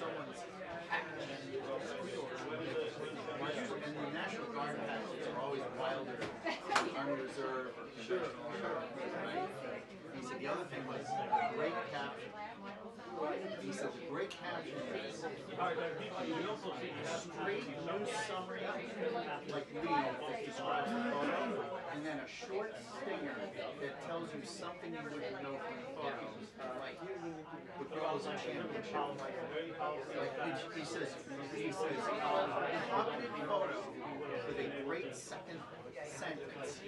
someone's hat. And the National Guard hats are always wilder, Army Reserve, or right? He said the other thing was a great caption. He said the great caption is straight news summary, like Lee describes the photo, and then a short stinger that tells you something you wouldn't know from the photo. Like the girls in championship. Like he says, pocketed photo with a great second sentence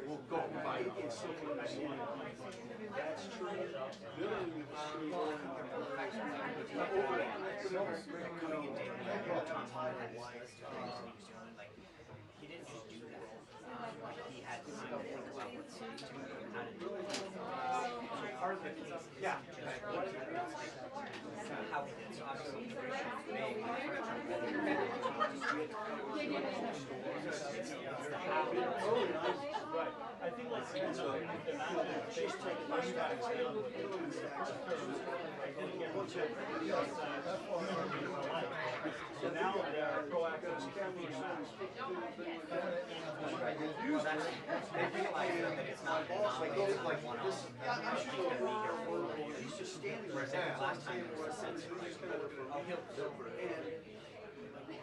will go by. That's true. He didn't just do that. He had to think about what to do, how to do it. So part of it is how we did. So obviously immigration is big. Right. I think like she's taking my stacks down. So now they're proactive. They realize that it's not like one-off. He's just standing Whereas there. last time it was a sense of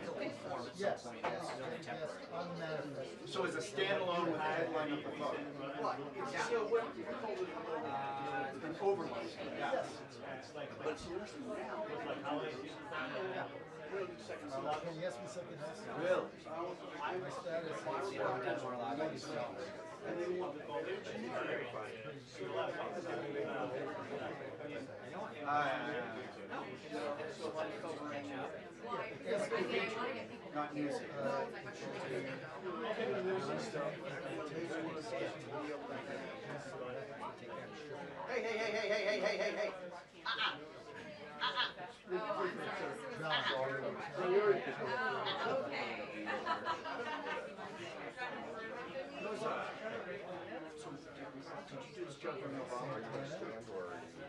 he'll conform at some point. That's really temporary. So it's a standalone with a headline of the photo. An overlay. Yes. But seriously now, Can you ask me something else? Really? My status is You know, that's more allowed to do so. and they want to not music. Hey. So, did you just jump on Obama?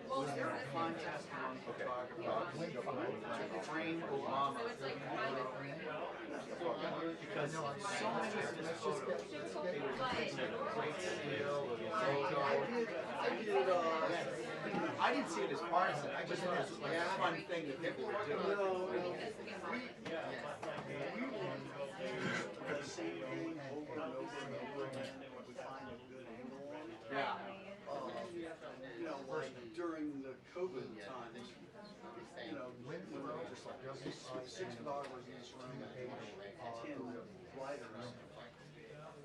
Was there a contest among photographers to frame Obama? Because so many of his photos, they were taken at a great scale, I didn't see it as partisan. I just thought it was like a fun thing that people were doing. the same thing over and over and over again. We find a good angle on it. Yeah. You know, like during the COVID times, you know, six photographers in this room, 10 writers.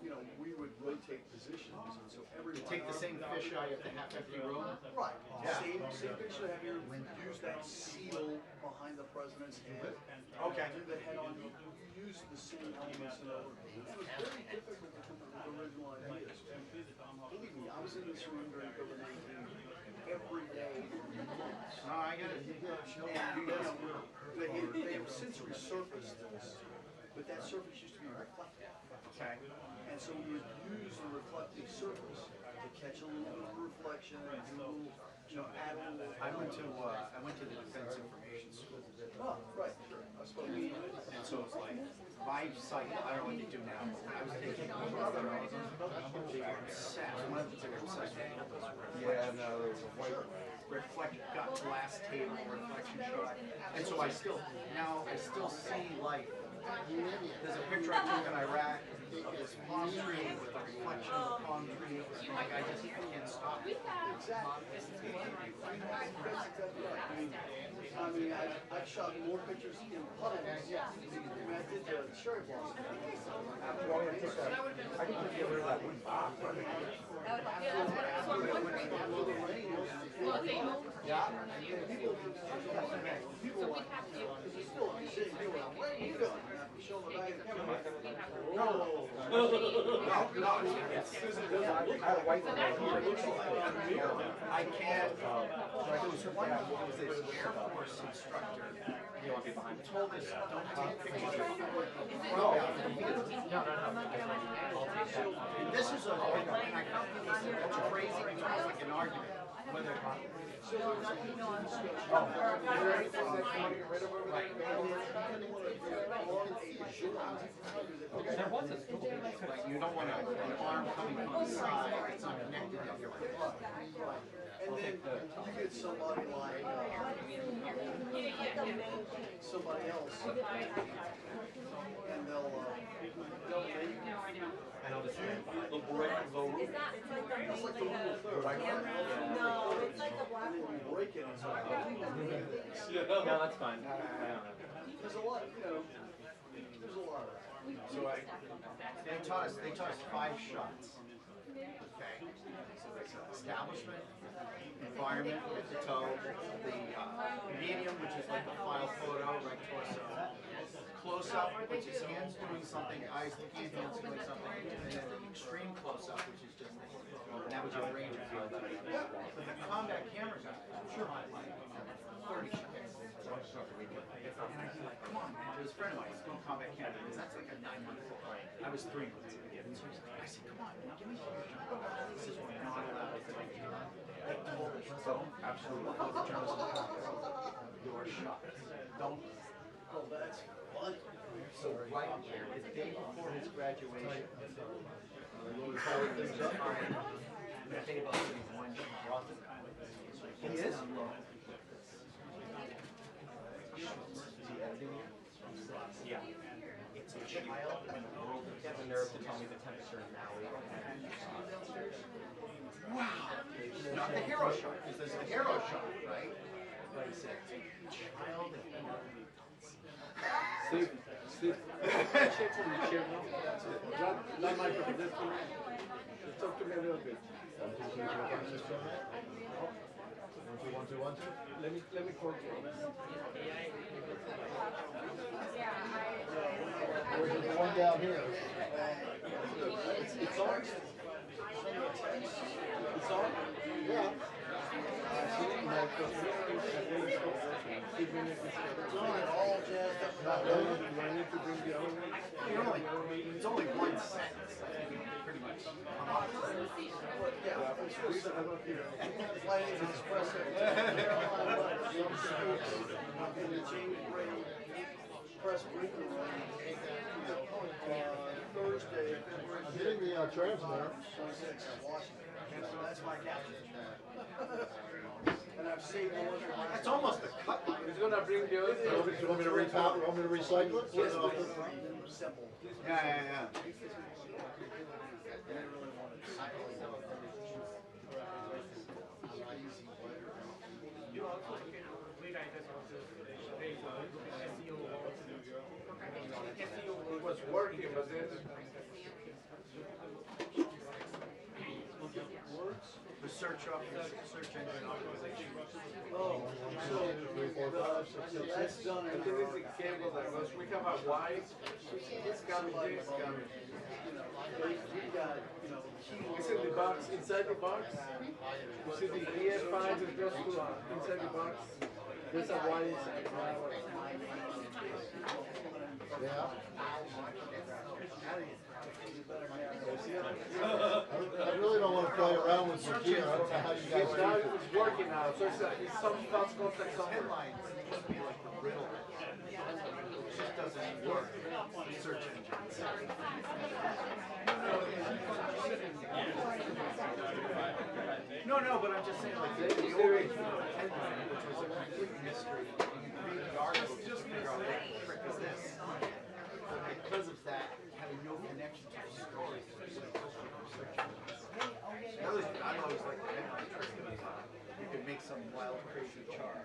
You know, we would rotate positions, and so every You take the same fisheye at the half-empty room. right, Yeah. same picture. Have you use that seal behind the president's head? Okay. Do the head on. You use the same elements and over. It was very difficult to come up with original ideas. Believe me, I was in this room during COVID-19 every day for months. No, I get it. And they have since resurfaced this, but that surface used to be reflective. Okay. And so we would use the reflective surface to catch a little bit of reflection and do a little, you know, add a little. I went to the Defense Information School. Oh, right, sure. I suppose. And so it's like, my site, I don't know what they do now, but when I was taking over, they were obsessed. One of the things they were obsessed with. Yeah, no, there was a white got glass table reflection shot. And so I still see light. There's a picture I took in Iraq of this palm tree with a reflection of the palm tree. Like I can't stop. I mean, I've shot more pictures in puddles. I did the cherry blossom. I can get rid of that one box. Yeah. I can't. There was one. There was this Air Force instructor. Told us don't take pictures. And this is a. And I found people said that's crazy. It's almost like an argument. Whether So there was a huge discussion. Is there anything that you want to get rid of over there? there was a school, like you don't want an arm coming from the side, it's not connected to your foot. And then you get somebody like somebody else, and they'll make And I'll just stand by. the break the rule. Is that like the It's like the main, rule of third. no, it's like the black And then one. you break it, it's like, No, that's fine. I don't know. there's a lot, there's a lot of that. So they taught us 5 shots. Okay. So it's establishment, environment with the toe, the medium, which is like the file photo, like torso, close up, which is hands doing something, eyes looking at hands doing something, and then the extreme close up, which is just that was your range of field. But the combat camera guy, I'm sure I like 30 shots. And I was like, come on, man. There was a friend of mine, he's going combat camera, because that's like a 9-month-old. I was 3 months. I said, come on, man, give me some. This is what not allowed. They told us, don't absolutely put the journalism your shot. Don't. Oh, that's fun. So right here, the day before his graduation, You power things up. I think about putting one shot. He is? Yeah. It's a child when the world has the nerve to tell me the temperature in Maui. Wow. Not the hero shot, because there's the hero shot, right? But it's a child and Steve, check from the chair now. That microphone, just talk to me a little bit. 1, 2, 1, 2. Let me call you. There's the one down here. It's on? It's on? Yeah. All jazzed up. Not really. Do I need to bring the other one? it's only one sentence. I think pretty much. Yeah, I'm sure Please, I don't hear. my name is Espresso. In the James Gray press briefing room, Thursday, February I'm hitting the transmitter. 26th, Washington. That's my caption. And I've saved the one. That's almost a cut. He's gonna bring the other. You want me to repop it? Want me to recycle it? Yes, simple. Yeah. It was working, but then. The search engine optimization. Oh, so that's done. I think it's the cable that goes. We have a Y. It's coming. It's coming. We got, It's in the box. Inside the box. You see the EF5 is just inside the box. There's a Y inside. Yeah. I really don't want to play around with your gear. I don't know how you guys It's now do it. it's working now. So it's some thoughts contact somewhere. Headline is supposed to be like a riddle. It just doesn't work. Search engines. No, but I'm just saying, like, the old headline, which was a complete mystery, you read the article, just figure out what the frick is this. Because of that, having no connection to the story. I'd always like the headline trick. You could make some wild, crazy chart.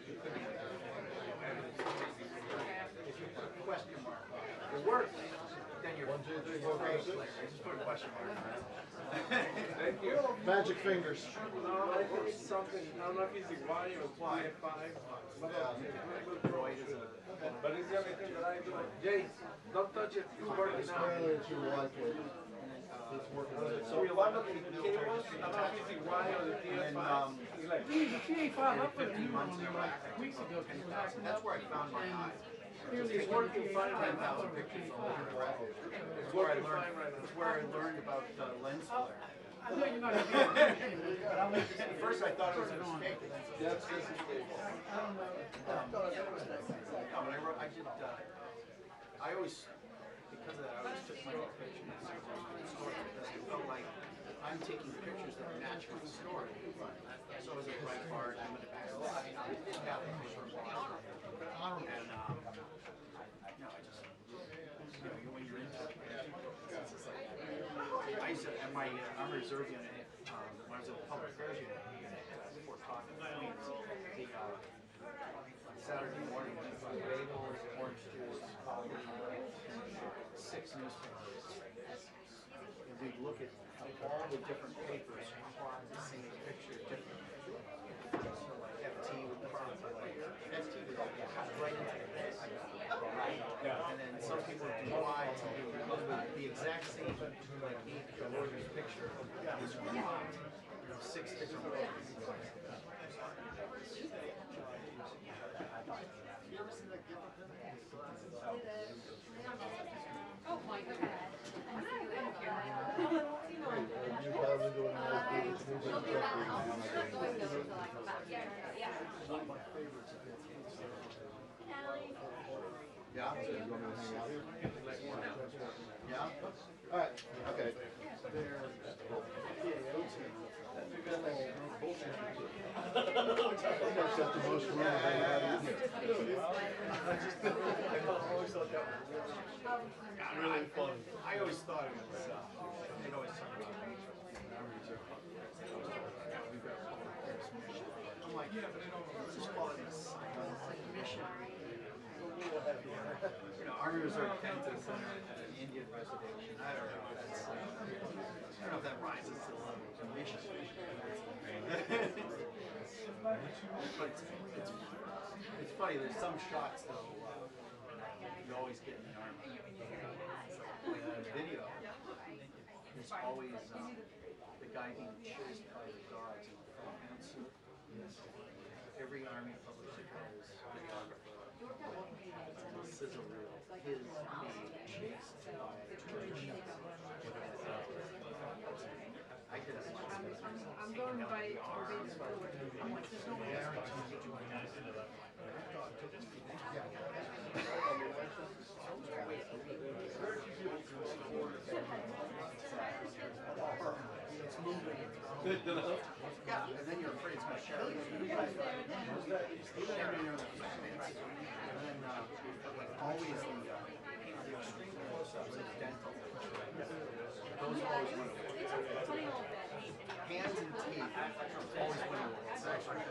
You could make if you put a question mark on it, it works. Then you're 1, 2, 3, 4, 5, 6. just put a question mark on it. Thank you. Magic fingers. No, I think it's something. I don't know if it's the Y or Y5. Droid is a But it's the only thing that I do. Jay, don't touch it. It's working now. Apparently it's your wife. It's working. So one of the cables, I don't know if it's the Y or the TS5. He's like, The TA5, I put a new one on there like weeks ago. that's where I found my eye. it's working fine right now. 10,000 pictures of It's where I working learned, fine right now. it's where I learned about lens flare. I know you're not gonna be able to do it, but I went to At first I thought it was a mistake. That's just a mistake. I don't know. No, but I did, I always, because of that, I always took my pictures of the story, because I felt like I'm taking pictures that match my story. So as a bright part, I'm in the back of the line, I did have a picture of water. And, no, I just, you know, when you're into it, it's just like, I used to, at my Army Reserve unit, when I was at the Public Affairs unit, before talking to Queens, the Saturday morning, bagels, orange juice, coffee, 6 newspapers. And we'd look at all the different papers, plot the same picture differently. So like FT would plot like FT would right into the face. And then some people would do Y to the exact same like 8 colors picture. Is 6 different ways. Oh my God. You probably doing a nice business music She'll be stuff. back. I'm not going though until I come back. Yeah. One of my favorites is Yeah. So you want me to hang out here? Yeah. All right, okay. their PAO team. I think I've got the most room of anybody in here. Really fun. I always thought it was, they'd always talk about nature. I'm like, let's just call it a science mission. You know, Army Reserve Center at an Indian reservation. I don't know. That's, I don't know if that rises to the level of mission. But it's funny. There's some shots though. You always get in the Army. Like the video, there's always the guy being chased by the guards in the full pantsuit. Every Army publisher has photographer on the sizzle reel. His being chased by Turkish. I did it. I'm going to buy I'm like, there's no way. It's moving. Yeah, and then you're afraid it's going to shatter. And then always the extreme close-ups is dental. Those always went away. Hands and teeth always went away. It's actually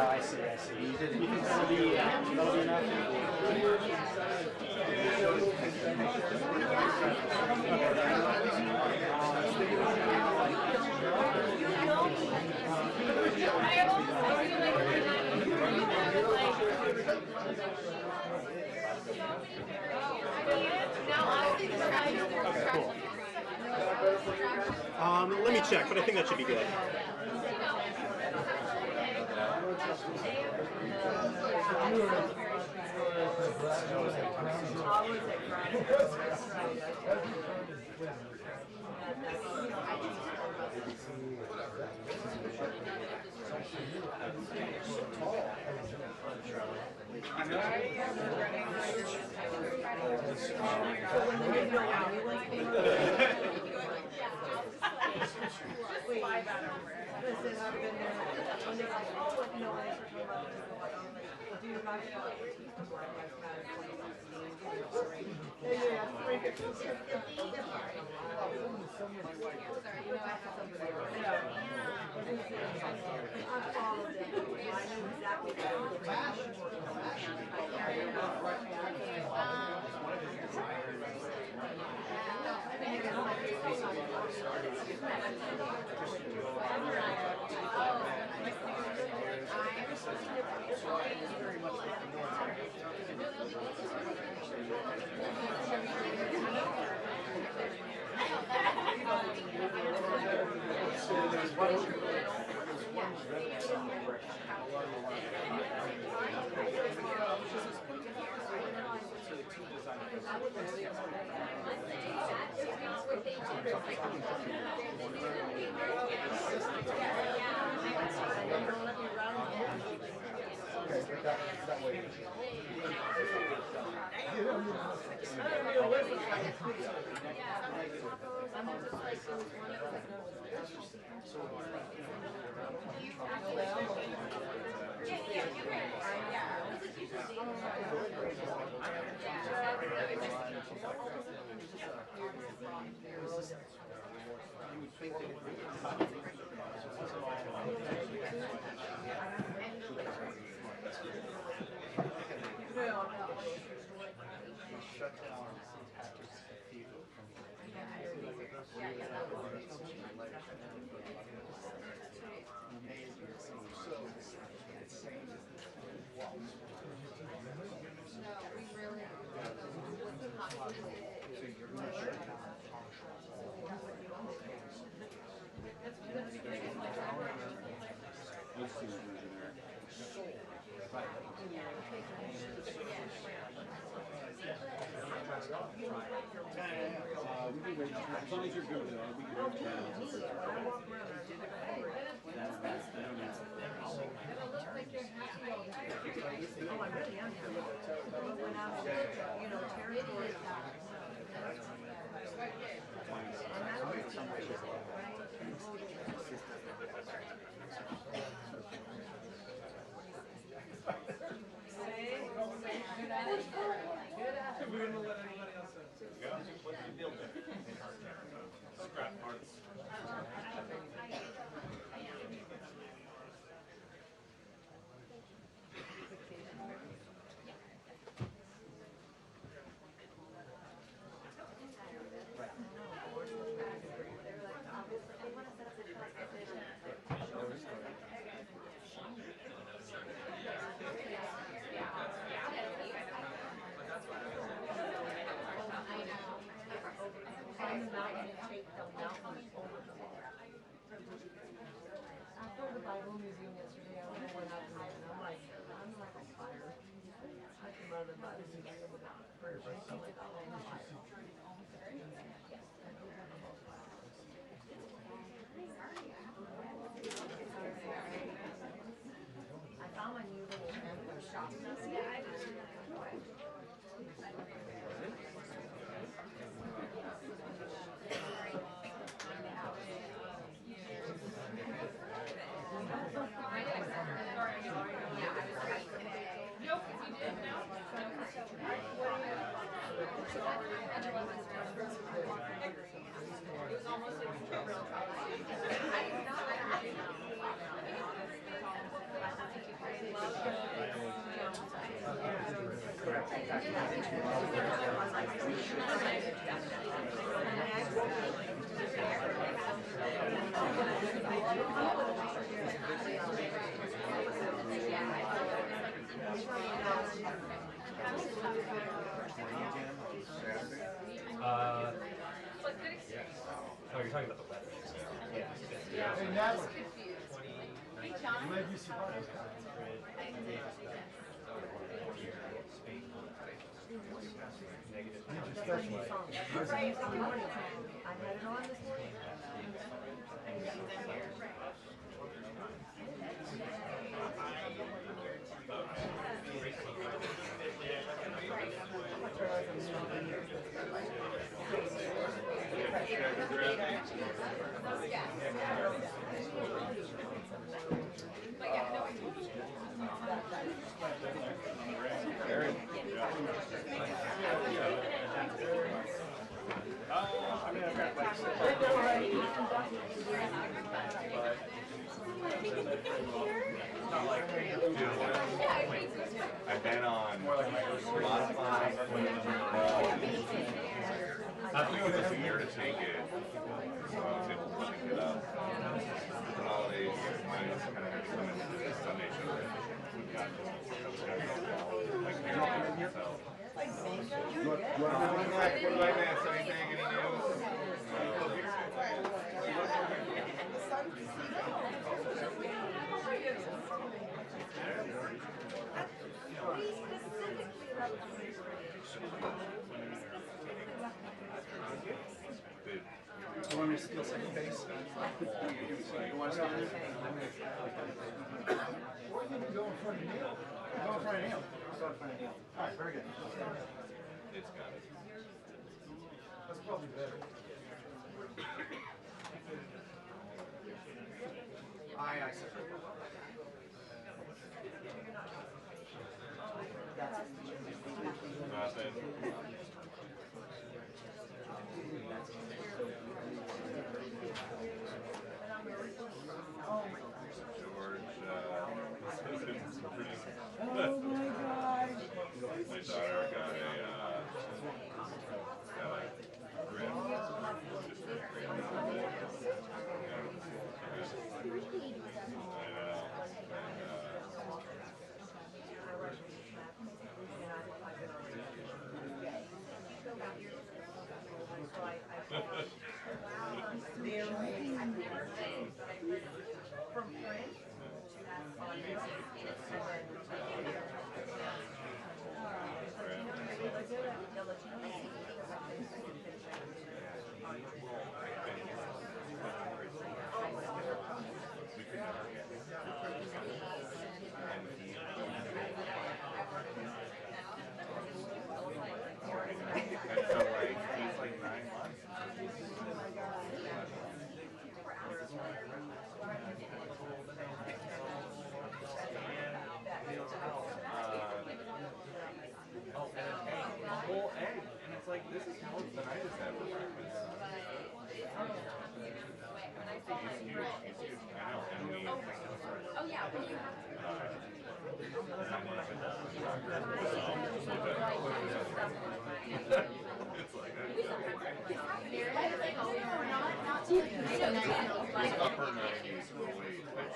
I see, I see. You think that'll be enough? Let me check, but I think that should be good. As long as you're good with it, we can Scrap parts. the mountain and take the mountain over the water. After the Bible Museum yesterday, I went out there and I'm like on fire. I came out of the Bible Museum without a prayer break. I'm like, oh, I'm on fire. I found my new little shop. Yeah, I did. Oh, you're talking about the weather. Hey, Natalie. You might be surprised. Right, this morning. I had it on this morning. I mean, I've got like I've been on Spotify. I think it was a year to take it, so I was able to pick it up. The holidays, I just kind of had to come into the Sunday show that we've got like here, so. What do I miss? Anything? Any news? Do you want me to steal second base? You want to steal it? Or you can go in front of Neil. Go in front of Neil. Go in front of Neil. All right, very good. It's got it. That's probably better. Aye, sir. Nothing. George, Oh my God. my daughter got a grid. From France. And so like he's like 9 months. Oh, and an egg. A whole egg. And it's like, this is more than I just had for breakfast. He's huge. He's huge. I know. And we. Oh, yeah, well, you have It's like to. upper 90s for weight, which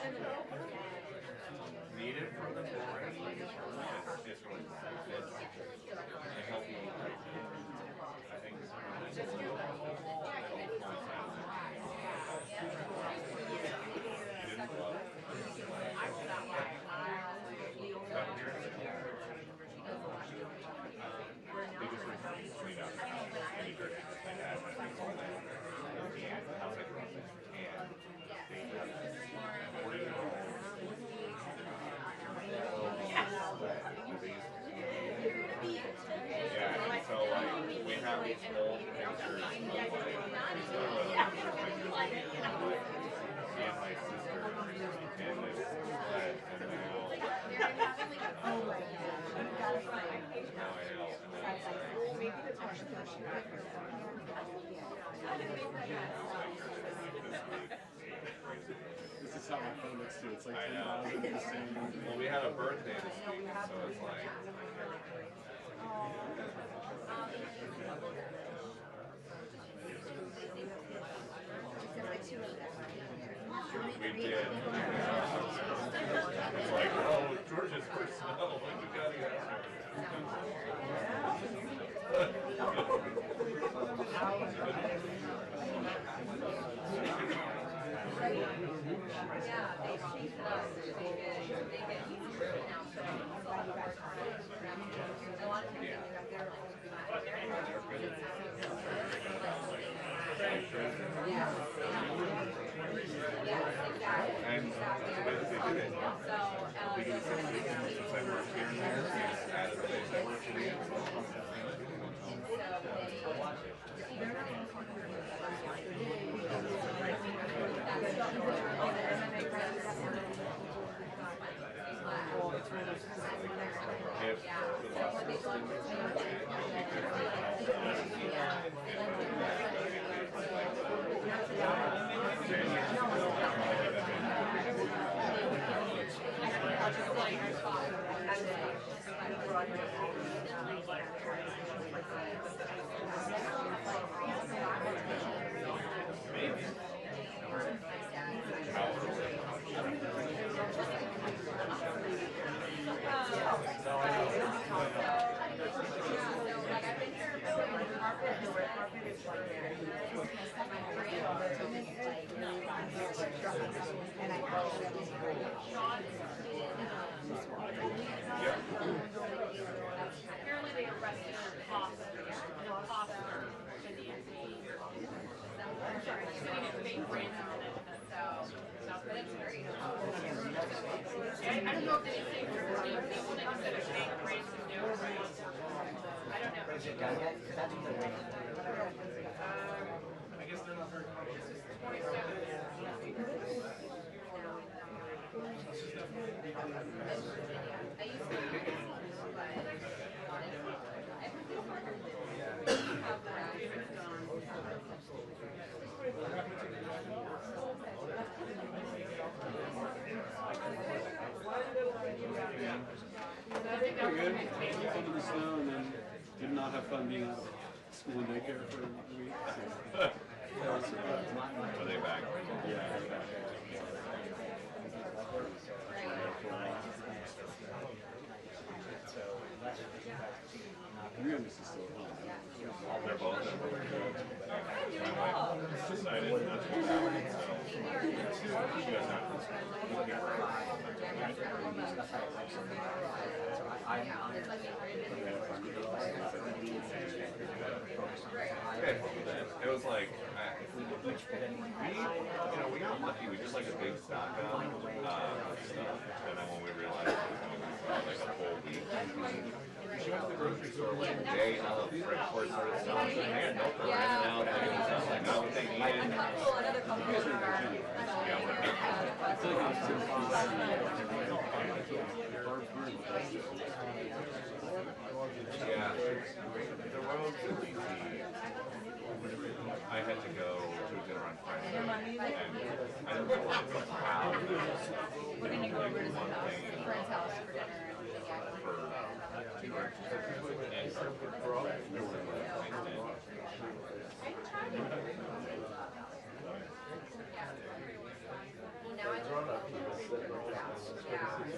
needed for the brain. It's really it's healthy. I think. have these old pictures of like, me and my sister and this sled, and now I This is how my phone looks too. It's like I 10,000 the same. well, we had a birthday this week, so it's like. We did. It's like, oh, George's first smell. We gotta get and that's the way that they did it. They do the same thing since I worked here and there. They just added the days I worked in it. Apparently they arrested Foster in the fake brands on it, so but it's great. I don't know if they say people that instead of fake brands to do. I don't know. Is it done yet? Because that's what they're waiting for. I guess they're not very This is 27. I used to Pretty good. Fun in the snow, and then did not have fun being out of school and daycare for a week. So. Were they back? Yeah. Rios is still at home. They're both. My wife decided not to be married, so she does not. It was like, we got lucky. We just like a big stock up stuff, and then when we realized it was going to be like a full week, she went to the grocery store like a day of fresh pork started selling. They had milk for in and out. They was like, not what they needed. Yeah, the roads in DC. I had to go to a dinner on Friday, and I don't know how. We're gonna go over to some friend's house for dinner. Well, now I live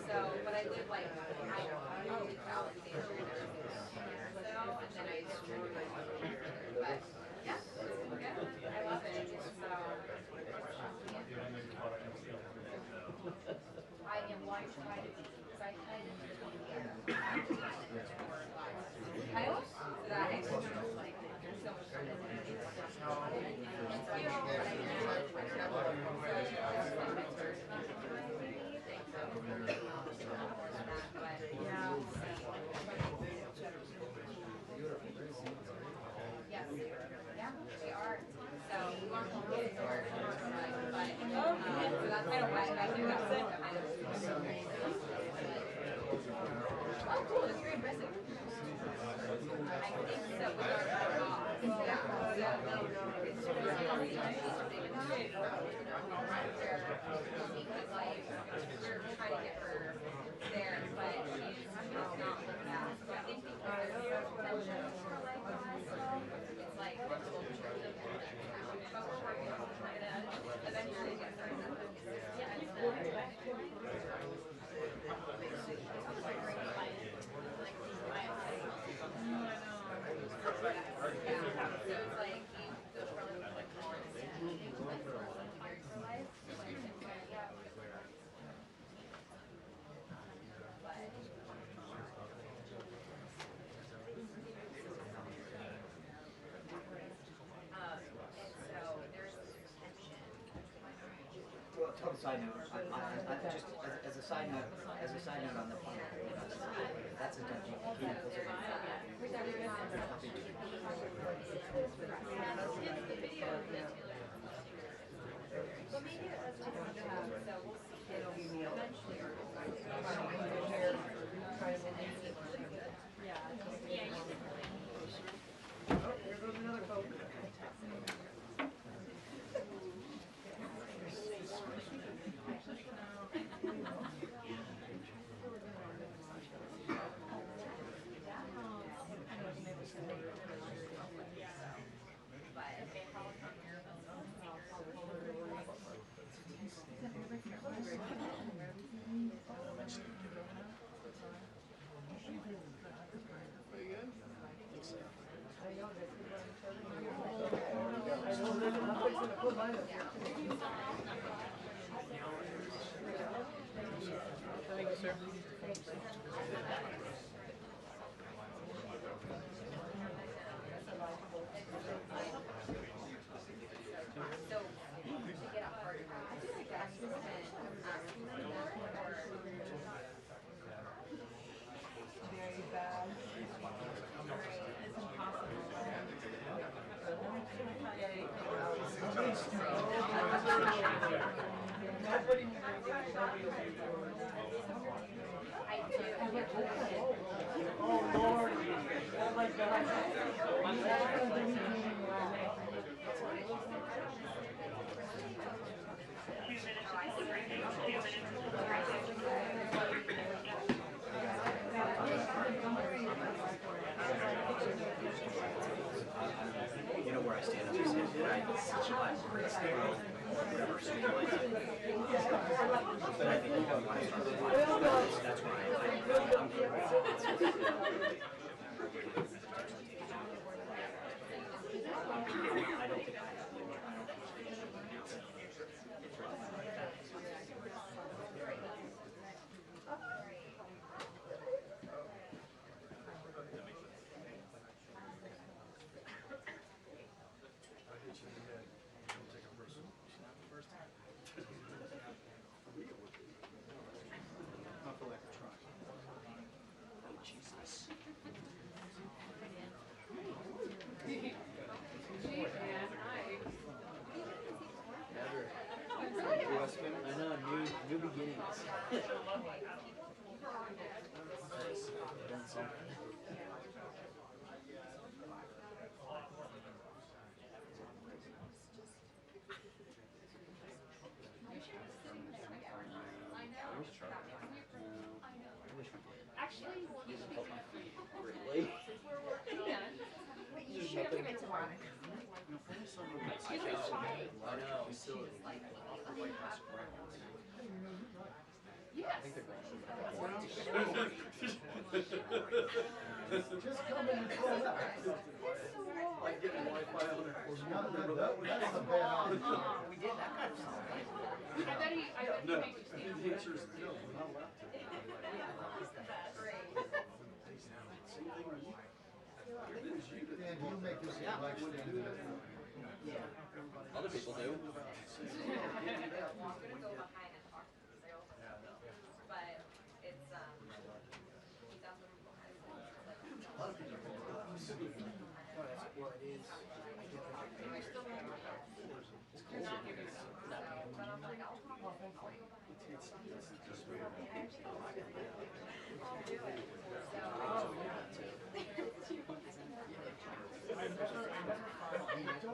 so, but I live like, I live Alexandria and everything. So, and then I used to drink my but yeah, it's good. I love it. So, I am one trying to be, because I kind of I also that extra like so much fun. Total side note, just as a side note, on the point, that's a dungeon. Oh, here goes another boat. Thank you, sir. Very bad. It's impossible. Nobody oh Lord. Oh my God. You know where I stand on this, right? Whatever school I did. But I think you have one that's why I'm I don't think I have. Not for lack of trying. Oh, Jesus. I know, new beginnings. Done something. Actually, you should help my feet. Really? You should give it to Monica. I know. Yes. Just come in and pull up. Like getting Wi-Fi on it. That's a bad idea. We did that kind of stuff. I bet he No, makes you stand. the answer is no, we're not allowed to. Dan, do you make this like Yeah. Other people do. I'm gonna go behind and talk to the sales. But it's he's out there behind. Well, it is. I still won't work out. You're not here to so, but I'm like, I'll talk. I'll do it. So,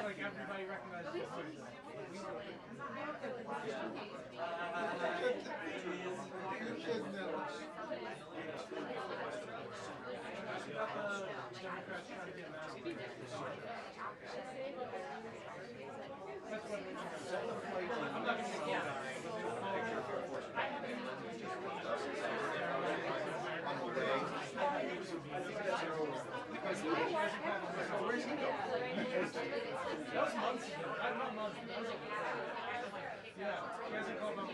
like everybody recognizes the voice. Democrats trying to get him out. That's what I'm not going to get Where's he going? That was months ago. Not months ago. Yeah, he hasn't called on the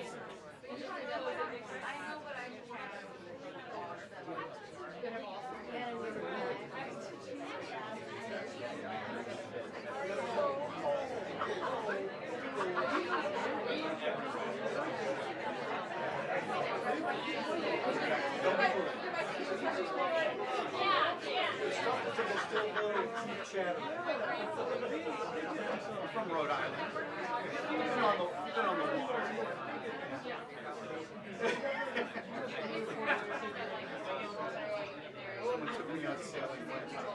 From Rhode Island. You've been on the water. Someone took me out sailing one time.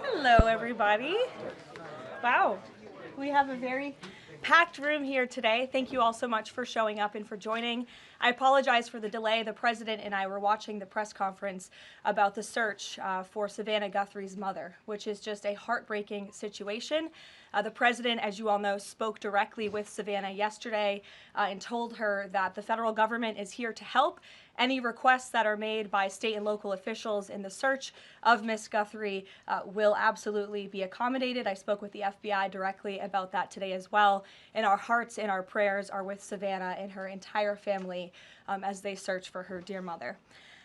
Hello, everybody. Wow, we have a very packed room here today. Thank you all so much for showing up and for joining. I apologize for the delay. The president and I were watching the press conference about the search for Savannah Guthrie's mother, which is just a heartbreaking situation. The president, as you all know, spoke directly with Savannah yesterday and told her that the federal government is here to help. Any requests that are made by state and local officials in the search of Miss Guthrie will absolutely be accommodated. I spoke with the FBI directly about that today as well. And our hearts and our prayers are with Savannah and her entire family as they search for her dear mother.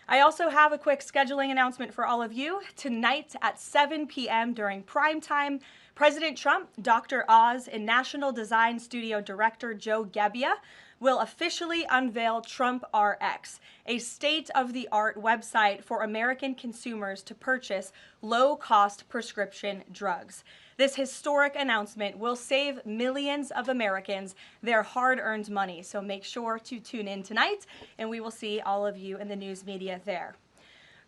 I also have a quick scheduling announcement for all of you. Tonight at 7 p.m. during prime time, President Trump, Dr. Oz, and National Design Studio Director Joe Gebbia will officially unveil Trump RX, a state-of-the-art website for American consumers to purchase low-cost prescription drugs. This historic announcement will save millions of Americans their hard-earned money, so make sure to tune in tonight, and we will see all of you in the news media there.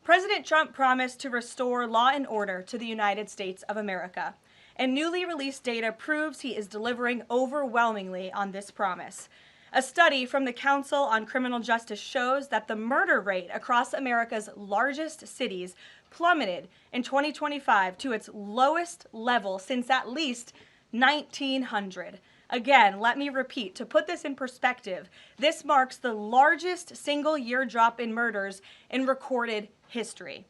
President Trump promised to restore law and order to the United States of America, and newly released data proves he is delivering overwhelmingly on this promise. A study from the Council on Criminal Justice shows that the murder rate across America's largest cities plummeted in 2025 to its lowest level since at least 1900. Again, let me repeat, to put this in perspective, this marks the largest single-year drop in murders in recorded history.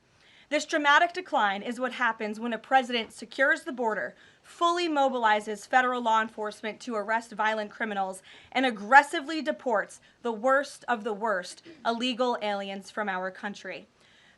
This dramatic decline is what happens when a president secures the border, fully mobilizes federal law enforcement to arrest violent criminals, and aggressively deports the worst of the worst illegal aliens from our country.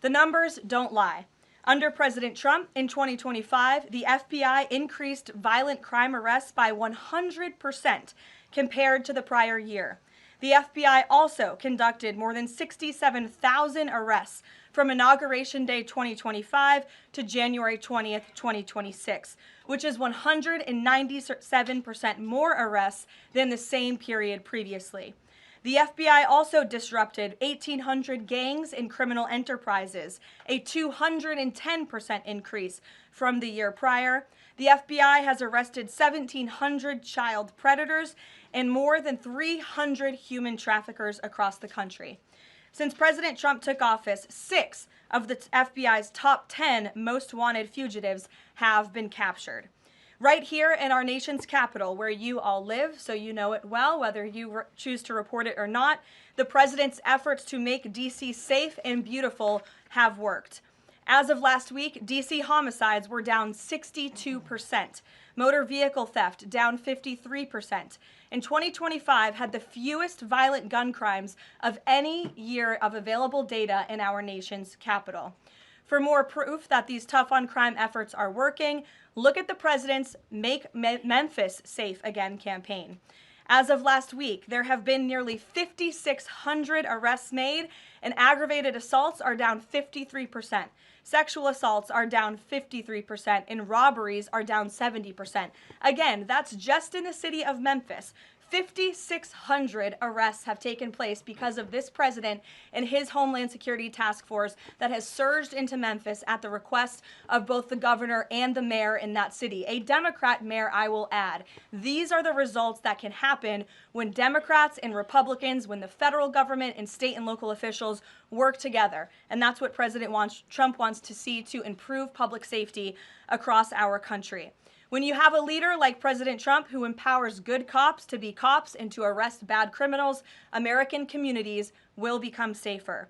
The numbers don't lie. Under President Trump in 2025, the FBI increased violent crime arrests by 100% compared to the prior year. The FBI also conducted more than 67,000 arrests from Inauguration Day 2025 to January 20th, 2026, which is 197% more arrests than the same period previously. The FBI also disrupted 1,800 gangs and criminal enterprises, a 210% increase from the year prior. The FBI has arrested 1,700 child predators and more than 300 human traffickers across the country. Since President Trump took office, 6 of the FBI's top 10 most wanted fugitives have been captured. Right here in our nation's capital, where you all live, so you know it well, whether you choose to report it or not, the president's efforts to make D.C. safe and beautiful have worked. As of last week, D.C. homicides were down 62%, motor vehicle theft down 53%, and 2025 had the fewest violent gun crimes of any year of available data in our nation's capital. For more proof that these tough-on-crime efforts are working, look at the president's Make Memphis Safe Again campaign. As of last week, there have been nearly 5,600 arrests made, and aggravated assaults are down 53%. Sexual assaults are down 53%, and robberies are down 70%. Again, that's just in the city of Memphis. 5,600 arrests have taken place because of this president and his Homeland Security Task Force that has surged into Memphis at the request of both the governor and the mayor in that city. A Democrat mayor, I will add. These are the results that can happen when Democrats and Republicans, when the federal government and state and local officials work together. And that's what Trump wants to see to improve public safety across our country. When you have a leader like President Trump who empowers good cops to be cops and to arrest bad criminals, American communities will become safer.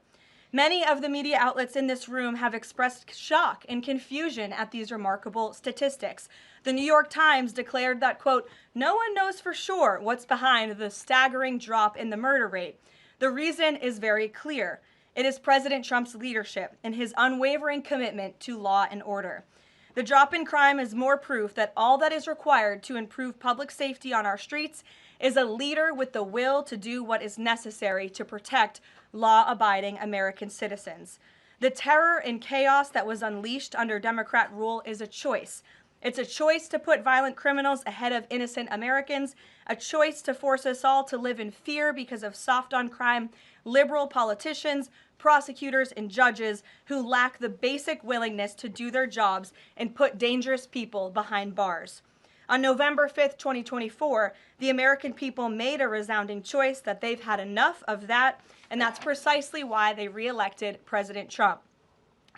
Many of the media outlets in this room have expressed shock and confusion at these remarkable statistics. The New York Times declared that, quote, "No one knows for sure what's behind the staggering drop in the murder rate. The reason is very clear. It is President Trump's leadership and his unwavering commitment to law and order. The drop in crime is more proof that all that is required to improve public safety on our streets is a leader with the will to do what is necessary to protect law-abiding American citizens. The terror and chaos that was unleashed under Democrat rule is a choice. It's a choice to put violent criminals ahead of innocent Americans, a choice to force us all to live in fear because of soft on crime, liberal politicians, prosecutors, and judges who lack the basic willingness to do their jobs and put dangerous people behind bars. On November 5th, 2024, the American people made a resounding choice that they've had enough of that, and that's precisely why they reelected President Trump.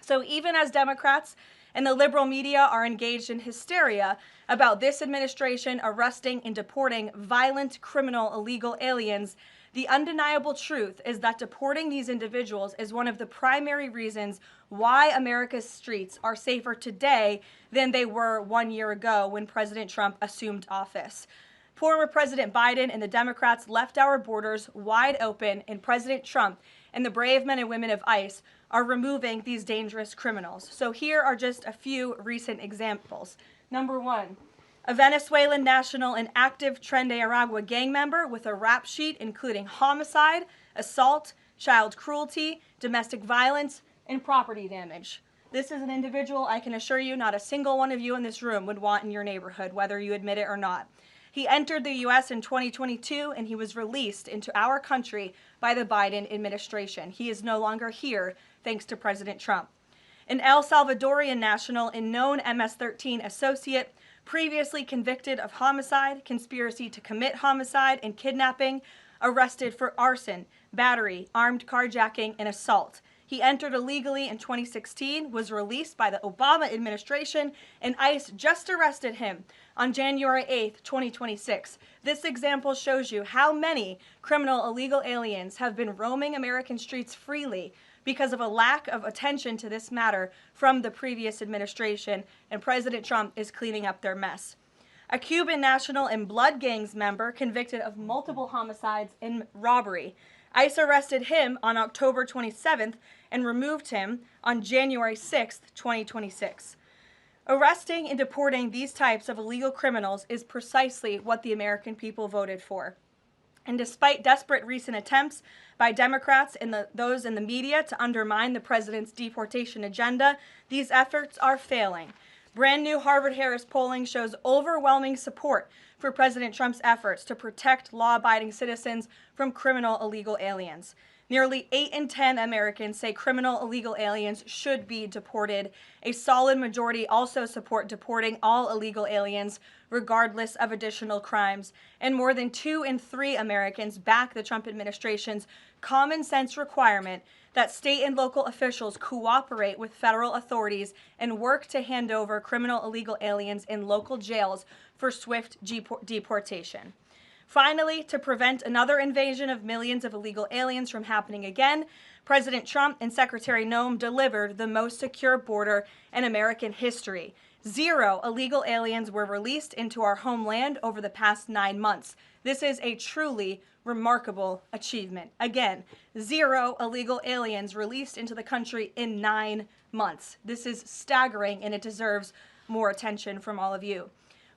So even as Democrats and the liberal media are engaged in hysteria about this administration arresting and deporting violent, criminal, illegal aliens, the undeniable truth is that deporting these individuals is one of the primary reasons why America's streets are safer today than they were 1 year ago when President Trump assumed office. Former President Biden and the Democrats left our borders wide open, and President Trump and the brave men and women of ICE are removing these dangerous criminals. So here are just a few recent examples. Number one, a Venezuelan national and active Tren de Aragua gang member with a rap sheet including homicide, assault, child cruelty, domestic violence, and property damage. This is an individual I can assure you not a single one of you in this room would want in your neighborhood, whether you admit it or not. He entered the U.S. in 2022, and he was released into our country by the Biden administration. He is no longer here, thanks to President Trump. An El Salvadorian national and known MS-13 associate, previously convicted of homicide, conspiracy to commit homicide, and kidnapping, arrested for arson, battery, armed carjacking, and assault. He entered illegally in 2016, was released by the Obama administration, and ICE just arrested him on January 8th, 2026. This example shows you how many criminal illegal aliens have been roaming American streets freely because of a lack of attention to this matter from the previous administration, and President Trump is cleaning up their mess. A Cuban national and blood gangs member convicted of multiple homicides and robbery. ICE arrested him on October 27th and removed him on January 6th, 2026. Arresting and deporting these types of illegal criminals is precisely what the American people voted for. And despite desperate recent attempts by Democrats and those in the media to undermine the president's deportation agenda, these efforts are failing. Brand new Harvard-Harris polling shows overwhelming support for President Trump's efforts to protect law-abiding citizens from criminal illegal aliens. Nearly 8 in 10 Americans say criminal illegal aliens should be deported. A solid majority also support deporting all illegal aliens, regardless of additional crimes. And more than 2 in 3 Americans back the Trump administration's common sense requirement that state and local officials cooperate with federal authorities and work to hand over criminal illegal aliens in local jails for swift deportation. Finally, to prevent another invasion of millions of illegal aliens from happening again, President Trump and Secretary Noem delivered the most secure border in American history. 0 illegal aliens were released into our homeland over the past 9 months. This is a truly remarkable achievement. Again, 0 illegal aliens released into the country in 9 months. This is staggering, and it deserves more attention from all of you.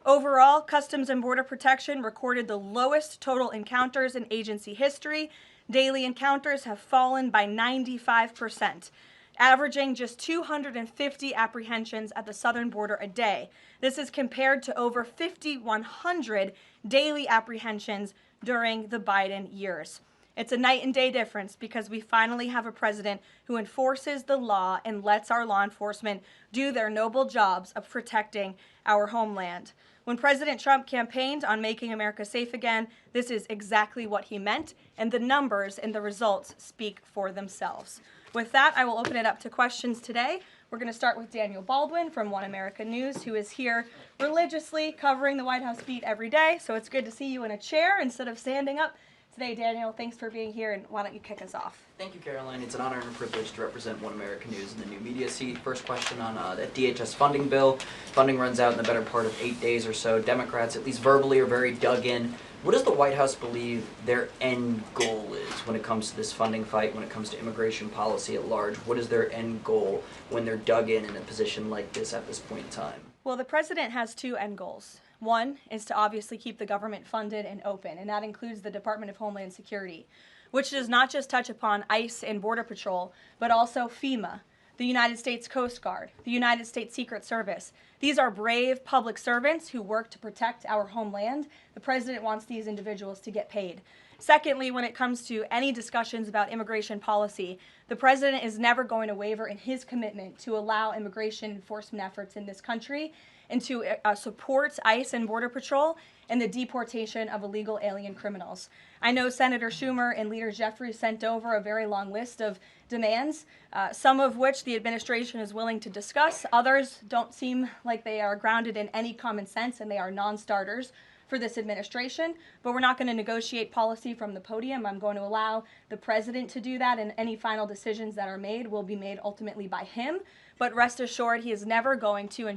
Overall, Customs and Border Protection recorded the lowest total encounters in agency history. Daily encounters have fallen by 95%. averaging just 250 apprehensions at the southern border a day. This is compared to over 5,100 daily apprehensions during the Biden years. It's a night and day difference because we finally have a president who enforces the law and lets our law enforcement do their noble jobs of protecting our homeland. When President Trump campaigned on making America safe again, this is exactly what he meant, and the numbers and the results speak for themselves. With that, I will open it up to questions today. We're going to start with Daniel Baldwin from One America News, who is here religiously covering the White House beat every day. So it's good to see you in a chair instead of standing up today. Daniel, thanks for being here, and why don't you kick us off? Thank you, Caroline. It's an honor and a privilege to represent One America News in the new media seat. First question on that DHS funding bill. Funding runs out in the better part of 8 days or so. Democrats, at least verbally, are very dug in. What does the White House believe their end goal is when it comes to this funding fight, when it comes to immigration policy at large? What is their end goal when they're dug in a position like this at this point in time? Well, the president has two end goals. One is to obviously keep the government funded and open, and that includes the Department of Homeland Security, which does not just touch upon ICE and Border Patrol, but also FEMA, the United States Coast Guard, the United States Secret Service. These are brave public servants who work to protect our homeland. The president wants these individuals to get paid. Secondly, when it comes to any discussions about immigration policy, the president is never going to waver in his commitment to allow immigration enforcement efforts in this country and to support ICE and Border Patrol and the deportation of illegal alien criminals. I know Senator Schumer and Leader Jeffries sent over a very long list of demands, some of which the administration is willing to discuss. Others don't seem like they are grounded in any common sense, and they are non-starters for this administration. But we're not going to negotiate policy from the podium. I'm going to allow the president to do that, and any final decisions that are made will be made ultimately by him. But rest assured, he is never going to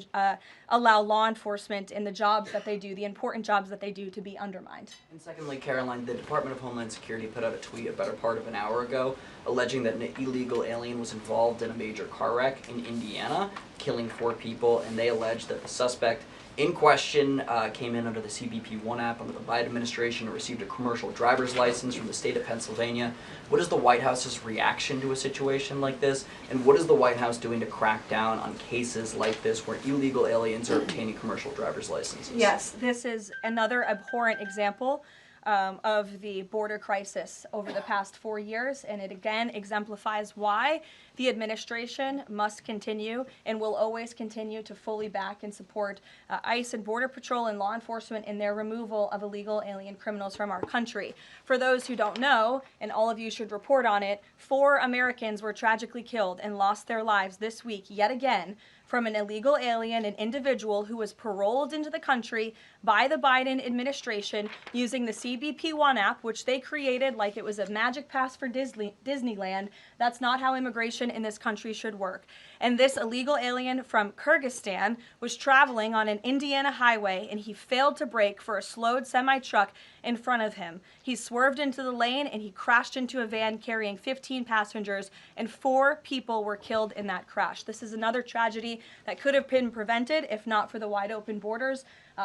allow law enforcement in the jobs that they do, the important jobs that they do, to be undermined. And secondly, Caroline, the Department of Homeland Security put out a tweet a better part of an hour ago alleging that an illegal alien was involved in a major car wreck in Indiana, killing 4 people, and they allege that the suspect in question came in under the CBP-1 app under the Biden administration and received a commercial driver's license from the state of Pennsylvania. What is the White House's reaction to a situation like this? And what is the White House doing to crack down on cases like this where illegal aliens are obtaining commercial driver's licenses? Yes, this is another abhorrent example of the border crisis over the past 4 years, and it again exemplifies why the administration must continue and will always continue to fully back and support ICE and Border Patrol and law enforcement in their removal of illegal alien criminals from our country. For those who don't know, and all of you should report on it, 4 Americans were tragically killed and lost their lives this week yet again from an illegal alien, an individual who was paroled into the country by the Biden administration using the CBP-1 app, which they created like it was a magic pass for Disneyland. That's not how immigration in this country should work. And this illegal alien from Kyrgyzstan was traveling on an Indiana highway, and he failed to brake for a slowed semi-truck in front of him. He swerved into the lane, and he crashed into a van carrying 15 passengers, and 4 people were killed in that crash. This is another tragedy that could have been prevented if not for the wide open borders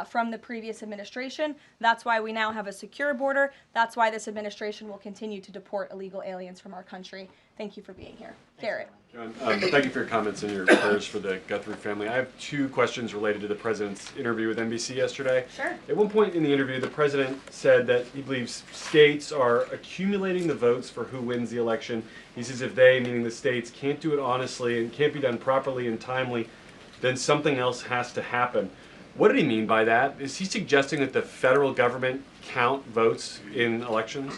from the previous administration. That's why we now have a secure border. That's why this administration will continue to deport illegal aliens from our country. Thank you for being here. Garrett. John, thank you for your comments and your prayers for the Guthrie family. I have 2 questions related to the president's interview with NBC yesterday. Sure. At one point in the interview, the president said that he believes states are accumulating the votes for who wins the election. He says if they, meaning the states, can't do it honestly and can't be done properly and timely, then something else has to happen. What did he mean by that? Is he suggesting that the federal government count votes in elections?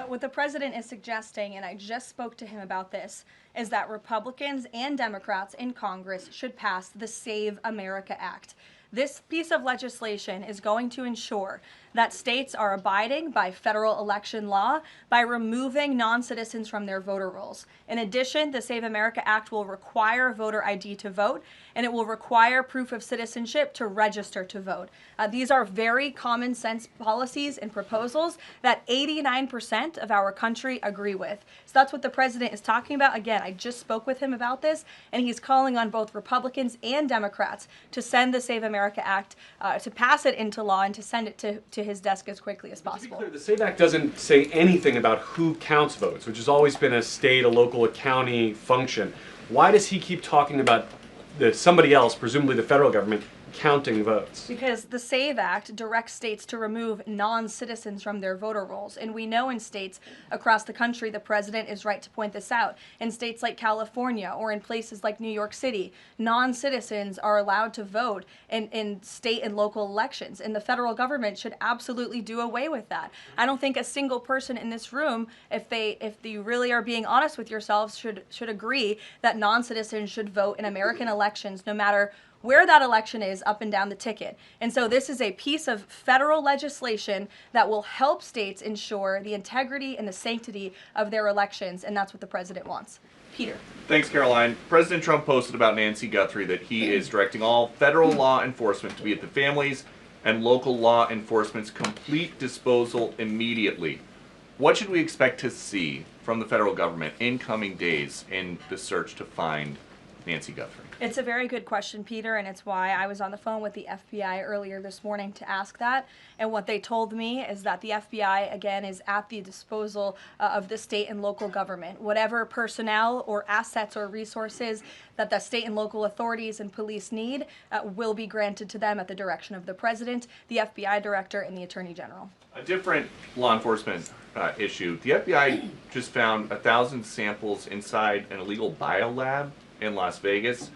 What the president is suggesting, and I just spoke to him about this, is that Republicans and Democrats in Congress should pass the Save America Act. This piece of legislation is going to ensure that states are abiding by federal election law by removing non-citizens from their voter rolls. In addition, the Save America Act will require voter ID to vote, and it will require proof of citizenship to register to vote. These are very common sense policies and proposals that 89% of our country agree with. So that's what the president is talking about. Again, I just spoke with him about this, and he's calling on both Republicans and Democrats to send the Save America Act, to pass it into law and to send it to to his desk as quickly as To be possible. clear, the SAVE Act doesn't say anything about who counts votes, which has always been a state, a local, a county function. Why does he keep talking about somebody else, presumably the federal government, counting votes? Because the SAVE Act directs states to remove non-citizens from their voter rolls. And we know in states across the country, the president is right to point this out. In states like California or in places like New York City, non-citizens are allowed to vote in state and local elections. And the federal government should absolutely do away with that. I don't think a single person in this room, if you really are being honest with yourselves, should agree that non-citizens should vote in American elections, no matter where that election is up and down the ticket. And so this is a piece of federal legislation that will help states ensure the integrity and the sanctity of their elections, and that's what the president wants. Peter. Thanks, Caroline. President Trump posted about Nancy Guthrie that he is directing all federal law enforcement to be at the families and local law enforcement's complete disposal immediately. What should we expect to see from the federal government in coming days in the search to find Nancy Guthrie? It's a very good question, Peter, and it's why I was on the phone with the FBI earlier this morning to ask that. And what they told me is that the FBI, again, is at the disposal of the state and local government. Whatever personnel or assets or resources that the state and local authorities and police need will be granted to them at the direction of the president, the FBI director, and the attorney general. A different law enforcement issue. The FBI just found 1,000 samples inside an illegal biolab in Las Vegas.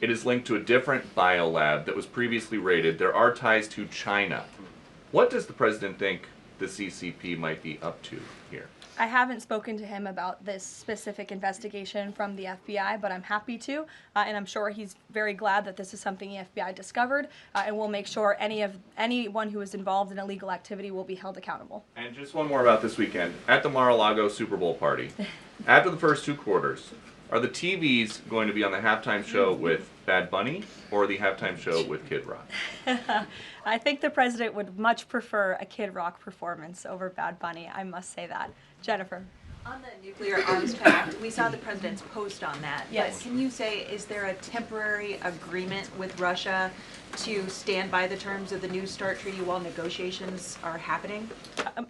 It is linked to a different biolab that was previously raided. There are ties to China. What does the president think the CCP might be up to here? I haven't spoken to him about this specific investigation from the FBI, but I'm happy to, and I'm sure he's very glad that this is something the FBI discovered, and we'll make sure anyone who is involved in illegal activity will be held accountable. And just one more about this weekend. At the Mar-a-Lago Super Bowl party, after the first two quarters, are the TVs going to be on the halftime show with Bad Bunny or the halftime show with Kid Rock? I think the president would much prefer a Kid Rock performance over Bad Bunny, I must say that. Jennifer. On the nuclear arms pact, we saw the president's post on that. Yes. But can you say, is there a temporary agreement with Russia to stand by the terms of the New START treaty while negotiations are happening?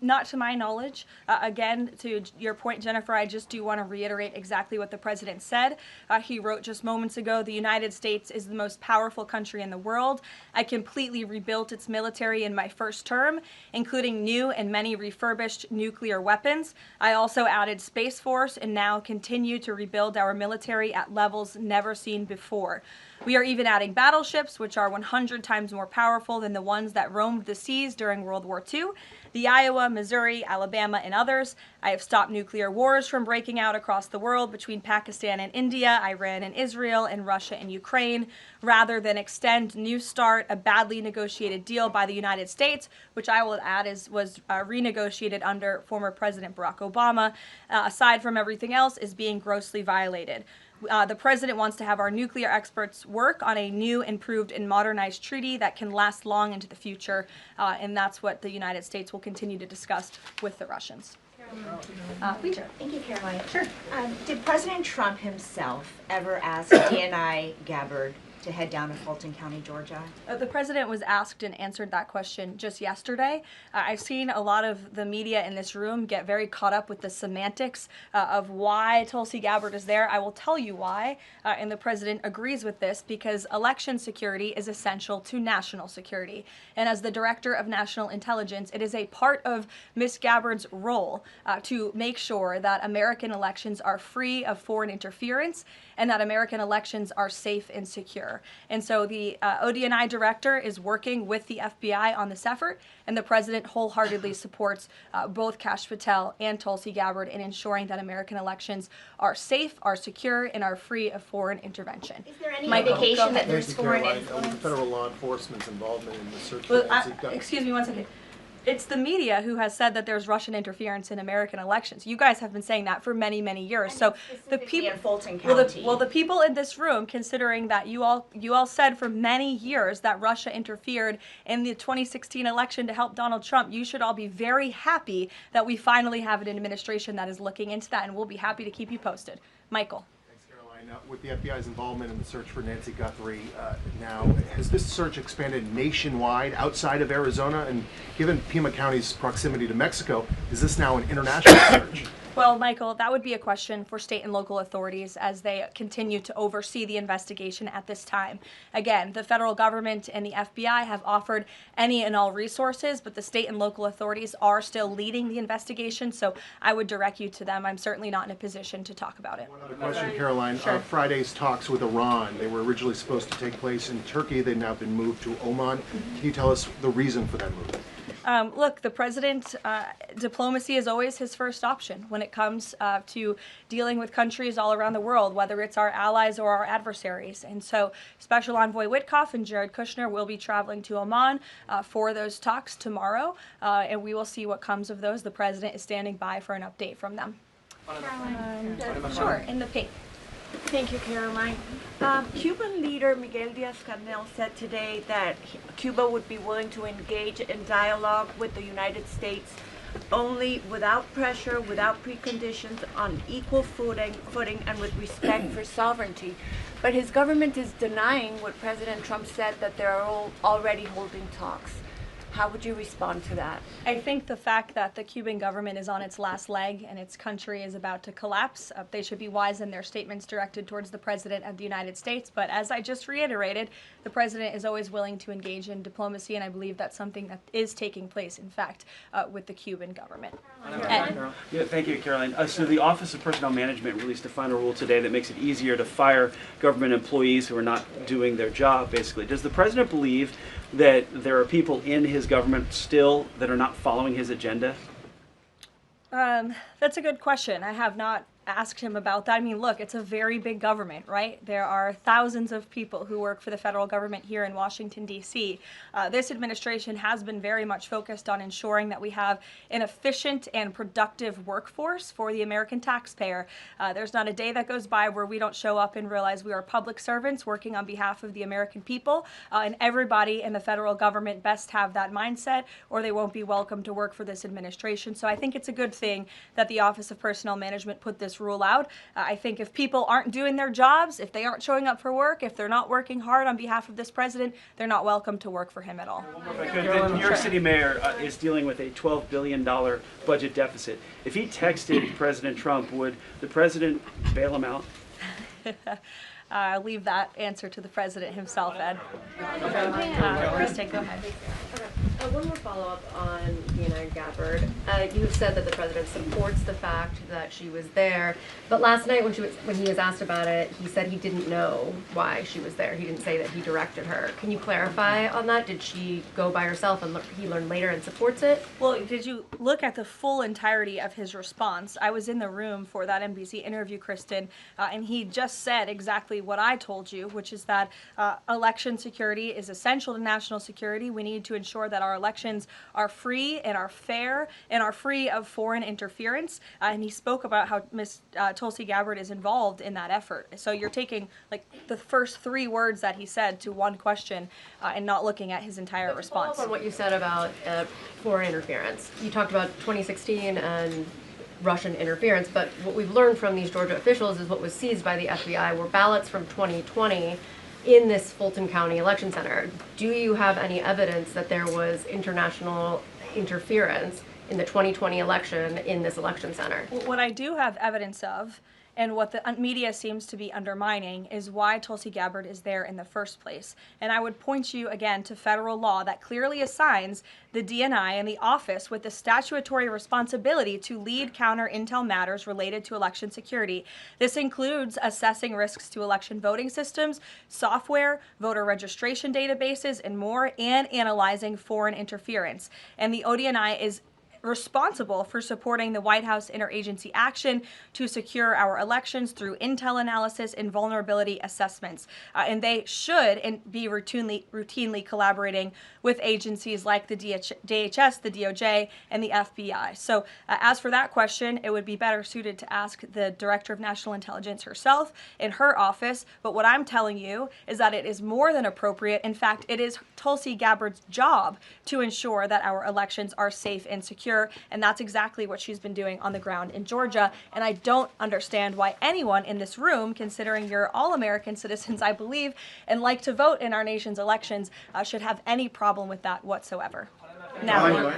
Not to my knowledge. Again, to your point, Jennifer, I just do want to reiterate exactly what the president said. He wrote just moments ago, the United States is the most powerful country in the world. I completely rebuilt its military in my first term, including new and many refurbished nuclear weapons. I also added Space Force and now continue to rebuild our military at levels never seen before. We are even adding battleships, which are 100 times more powerful than the ones that roamed the seas during World War II. The Iowa, Missouri, Alabama, and others. I have stopped nuclear wars from breaking out across the world between Pakistan and India, Iran and Israel, and Russia and Ukraine, rather than extend New START, a badly negotiated deal by the United States, which I will add was renegotiated under former President Barack Obama, aside from everything else, is being grossly violated. The president wants to have our nuclear experts work on a new, improved, and modernized treaty that can last long into the future, and that's what the United States will continue to discuss with the Russians. Peter. Thank you, Caroline. Sure. Did President Trump himself ever ask DNI Gabbard to head down to Fulton County, Georgia? The president was asked and answered that question just yesterday. I've seen a lot of the media in this room get very caught up with the semantics of why Tulsi Gabbard is there. I will tell you why, and the president agrees with this, because election security is essential to national security. And as the director of national intelligence, it is a part of Ms. Gabbard's role to make sure that American elections are free of foreign interference and that American elections are safe and secure. And so the ODNI director is working with the FBI on this effort, and the president wholeheartedly supports both Kash Patel and Tulsi Gabbard in ensuring that American elections are safe, are secure, and are free of foreign intervention. Is there any indication that there's foreign Caroline, influence? federal law enforcement's involvement in the search for Well, Nancy Guthrie. excuse me one second. It's the media who has said that there's Russian interference in American elections. You guys have been saying that for many, many years. So the people in Fulton County. well, the people in this room, considering that you all said for many years that Russia interfered in the 2016 election to help Donald Trump, you should all be very happy that we finally have an administration that is looking into that, and we'll be happy to keep you posted. Michael. Thanks, Caroline. With the FBI's involvement in the search for Nancy Guthrie now, has this search expanded nationwide outside of Arizona? And given Pima County's proximity to Mexico, is this now an international search? Well, Michael, that would be a question for state and local authorities as they continue to oversee the investigation at this time. Again, the federal government and the FBI have offered any and all resources, but the state and local authorities are still leading the investigation, so I would direct you to them. I'm certainly not in a position to talk about it. Another question, Caroline. Sure. Friday's talks with Iran, they were originally supposed to take place in Turkey. They've now been moved to Oman. Can you tell us the reason for that move? Look, the president, diplomacy is always his first option when it comes to dealing with countries all around the world, whether it's our allies or our adversaries. And so Special Envoy Witkoff and Jared Kushner will be traveling to Oman for those talks tomorrow, and we will see what comes of those. The president is standing by for an update from them. Sure, in the pink. Thank you, Caroline. Cuban leader Miguel Díaz-Canel said today that Cuba would be willing to engage in dialogue with the United States only without pressure, without preconditions, on equal footing and with respect for sovereignty. But his government is denying what President Trump said, that they are already holding talks. How would you respond to that? I think the fact that the Cuban government is on its last leg and its country is about to collapse, they should be wise in their statements directed towards the President of the United States. But as I just reiterated, the President is always willing to engage in diplomacy, and I believe that's something that is taking place, in fact, with the Cuban government. Yeah, thank you, Caroline. So the Office of Personnel Management released a final rule today that makes it easier to fire government employees who are not doing their job, basically. Does the President believe that there are people in his government still that are not following his agenda? That's a good question. I have not asked him about that. I mean, look, it's a very big government, right? There are thousands of people who work for the federal government here in Washington, D.C. This administration has been very much focused on ensuring that we have an efficient and productive workforce for the American taxpayer. There's not a day that goes by where we don't show up and realize we are public servants working on behalf of the American people, and everybody in the federal government best have that mindset or they won't be welcome to work for this administration. So I think it's a good thing that the Office of Personnel Management put this rule out. I think if people aren't doing their jobs, if they aren't showing up for work, if they're not working hard on behalf of this president, they're not welcome to work for him at all. The New York City mayor is dealing with a $12 billion budget deficit. If he texted President Trump, would the president bail him out? I'll leave that answer to the president himself, Ed. Kristen, go ahead. One more follow-up on Karoline Gabbard. You have said that the president supports the fact that she was there, but last night when he was asked about it, he said he didn't know why she was there. He didn't say that he directed her. Can you clarify on that? Did she go by herself and he learned later and supports it? Well, did you look at the full entirety of his response? I was in the room for that NBC interview, Kristen, and he just said exactly what I told you, which is that election security is essential to national security. We need to ensure that our elections are free and are fair and are free of foreign interference. And he spoke about how Ms. Tulsi Gabbard is involved in that effort. So you're taking like the first three words that he said to one question and not looking at his entire response. On what you said about foreign interference, you talked about 2016 and Russian interference, but what we've learned from these Georgia officials is what was seized by the FBI were ballots from 2020 in this Fulton County election center. Do you have any evidence that there was international interference in the 2020 election in this election center? What I do have evidence of, and what the media seems to be undermining, is why Tulsi Gabbard is there in the first place. And I would point you again to federal law that clearly assigns the DNI and the office with the statutory responsibility to lead counter intel matters related to election security. This includes assessing risks to election voting systems, software, voter registration databases, and more, and analyzing foreign interference. And the ODNI is responsible for supporting the White House interagency action to secure our elections through intel analysis and vulnerability assessments. And they should be routinely collaborating with agencies like the DHS, the DOJ, and the FBI. So as for that question, it would be better suited to ask the Director of National Intelligence herself in her office. But what I'm telling you is that it is more than appropriate. In fact, it is Tulsi Gabbard's job to ensure that our elections are safe and secure. secure, and that's exactly what she's been doing on the ground in Georgia. And I don't understand why anyone in this room, considering you're all American citizens, I believe, and like to vote in our nation's elections, should have any problem with that whatsoever. Now,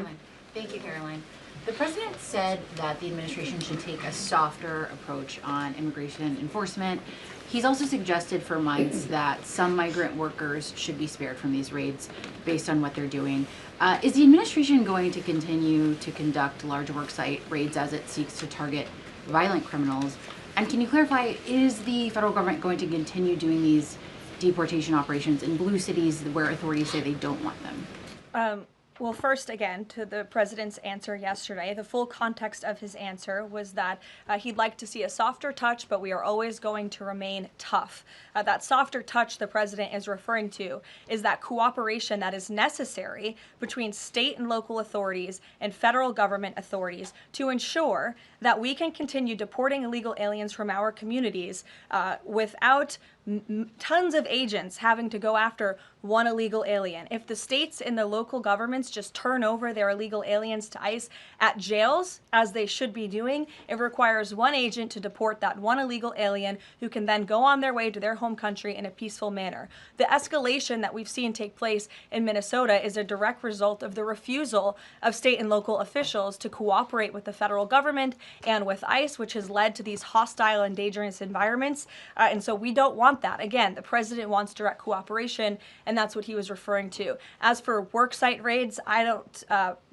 thank you, Caroline. The president said that the administration should take a softer approach on immigration enforcement. He's also suggested for months that some migrant workers should be spared from these raids based on what they're doing. Is the administration going to continue to conduct large worksite raids as it seeks to target violent criminals? And can you clarify, is the federal government going to continue doing these deportation operations in blue cities where authorities say they don't want them? Well, first, again, to the president's answer yesterday, the full context of his answer was that he'd like to see a softer touch, but we are always going to remain tough. That softer touch the president is referring to is that cooperation that is necessary between state and local authorities and federal government authorities to ensure that we can continue deporting illegal aliens from our communities without tons of agents having to go after one illegal alien. If the states and the local governments just turn over their illegal aliens to ICE at jails, as they should be doing, it requires one agent to deport that one illegal alien who can then go on their way to their home country in a peaceful manner. The escalation that we've seen take place in Minnesota is a direct result of the refusal of state and local officials to cooperate with the federal government and with ICE, which has led to these hostile and dangerous environments. And so we don't want that. Again, the president wants direct cooperation, and that's what he was referring to. As for worksite raids, I don't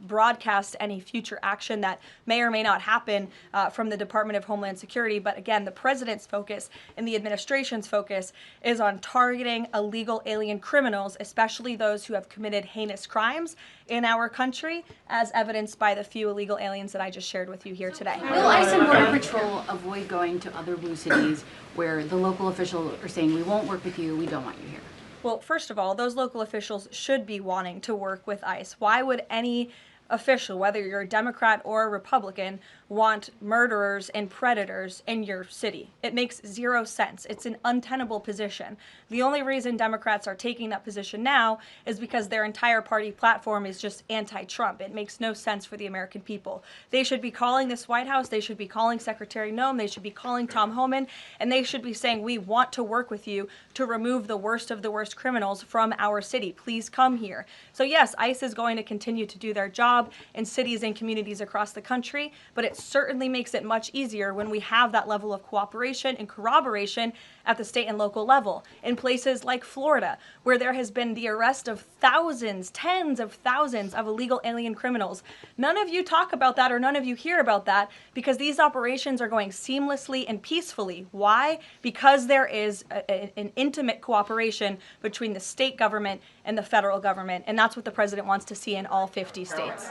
broadcast any future action that may or may not happen from the Department of Homeland Security. But again, the president's focus and the administration's focus is on targeting illegal alien criminals, especially those who have committed heinous crimes in our country, as evidenced by the few illegal aliens that I just shared with you here today. Will ICE and Border Patrol avoid going to other blue cities where the local officials are saying, we won't work with you, we don't want you here? Well, first of all, those local officials should be wanting to work with ICE. Why would any official, whether you're a Democrat or a Republican, want murderers and predators in your city? It makes zero sense. It's an untenable position. The only reason Democrats are taking that position now is because their entire party platform is just anti-Trump. It makes no sense for the American people. They should be calling this White House, they should be calling Secretary Noem, they should be calling Tom Homan, and they should be saying, we want to work with you to remove the worst of the worst criminals from our city. Please come here. So yes, ICE is going to continue to do their job in cities and communities across the country, but it certainly makes it much easier when we have that level of cooperation and corroboration at the state and local level. In places like Florida, where there has been the arrest of thousands, tens of thousands of illegal alien criminals. None of you talk about that, or none of you hear about that, because these operations are going seamlessly and peacefully. Why? Because there is an intimate cooperation between the state government and the federal government, and that's what the president wants to see in all 50 states.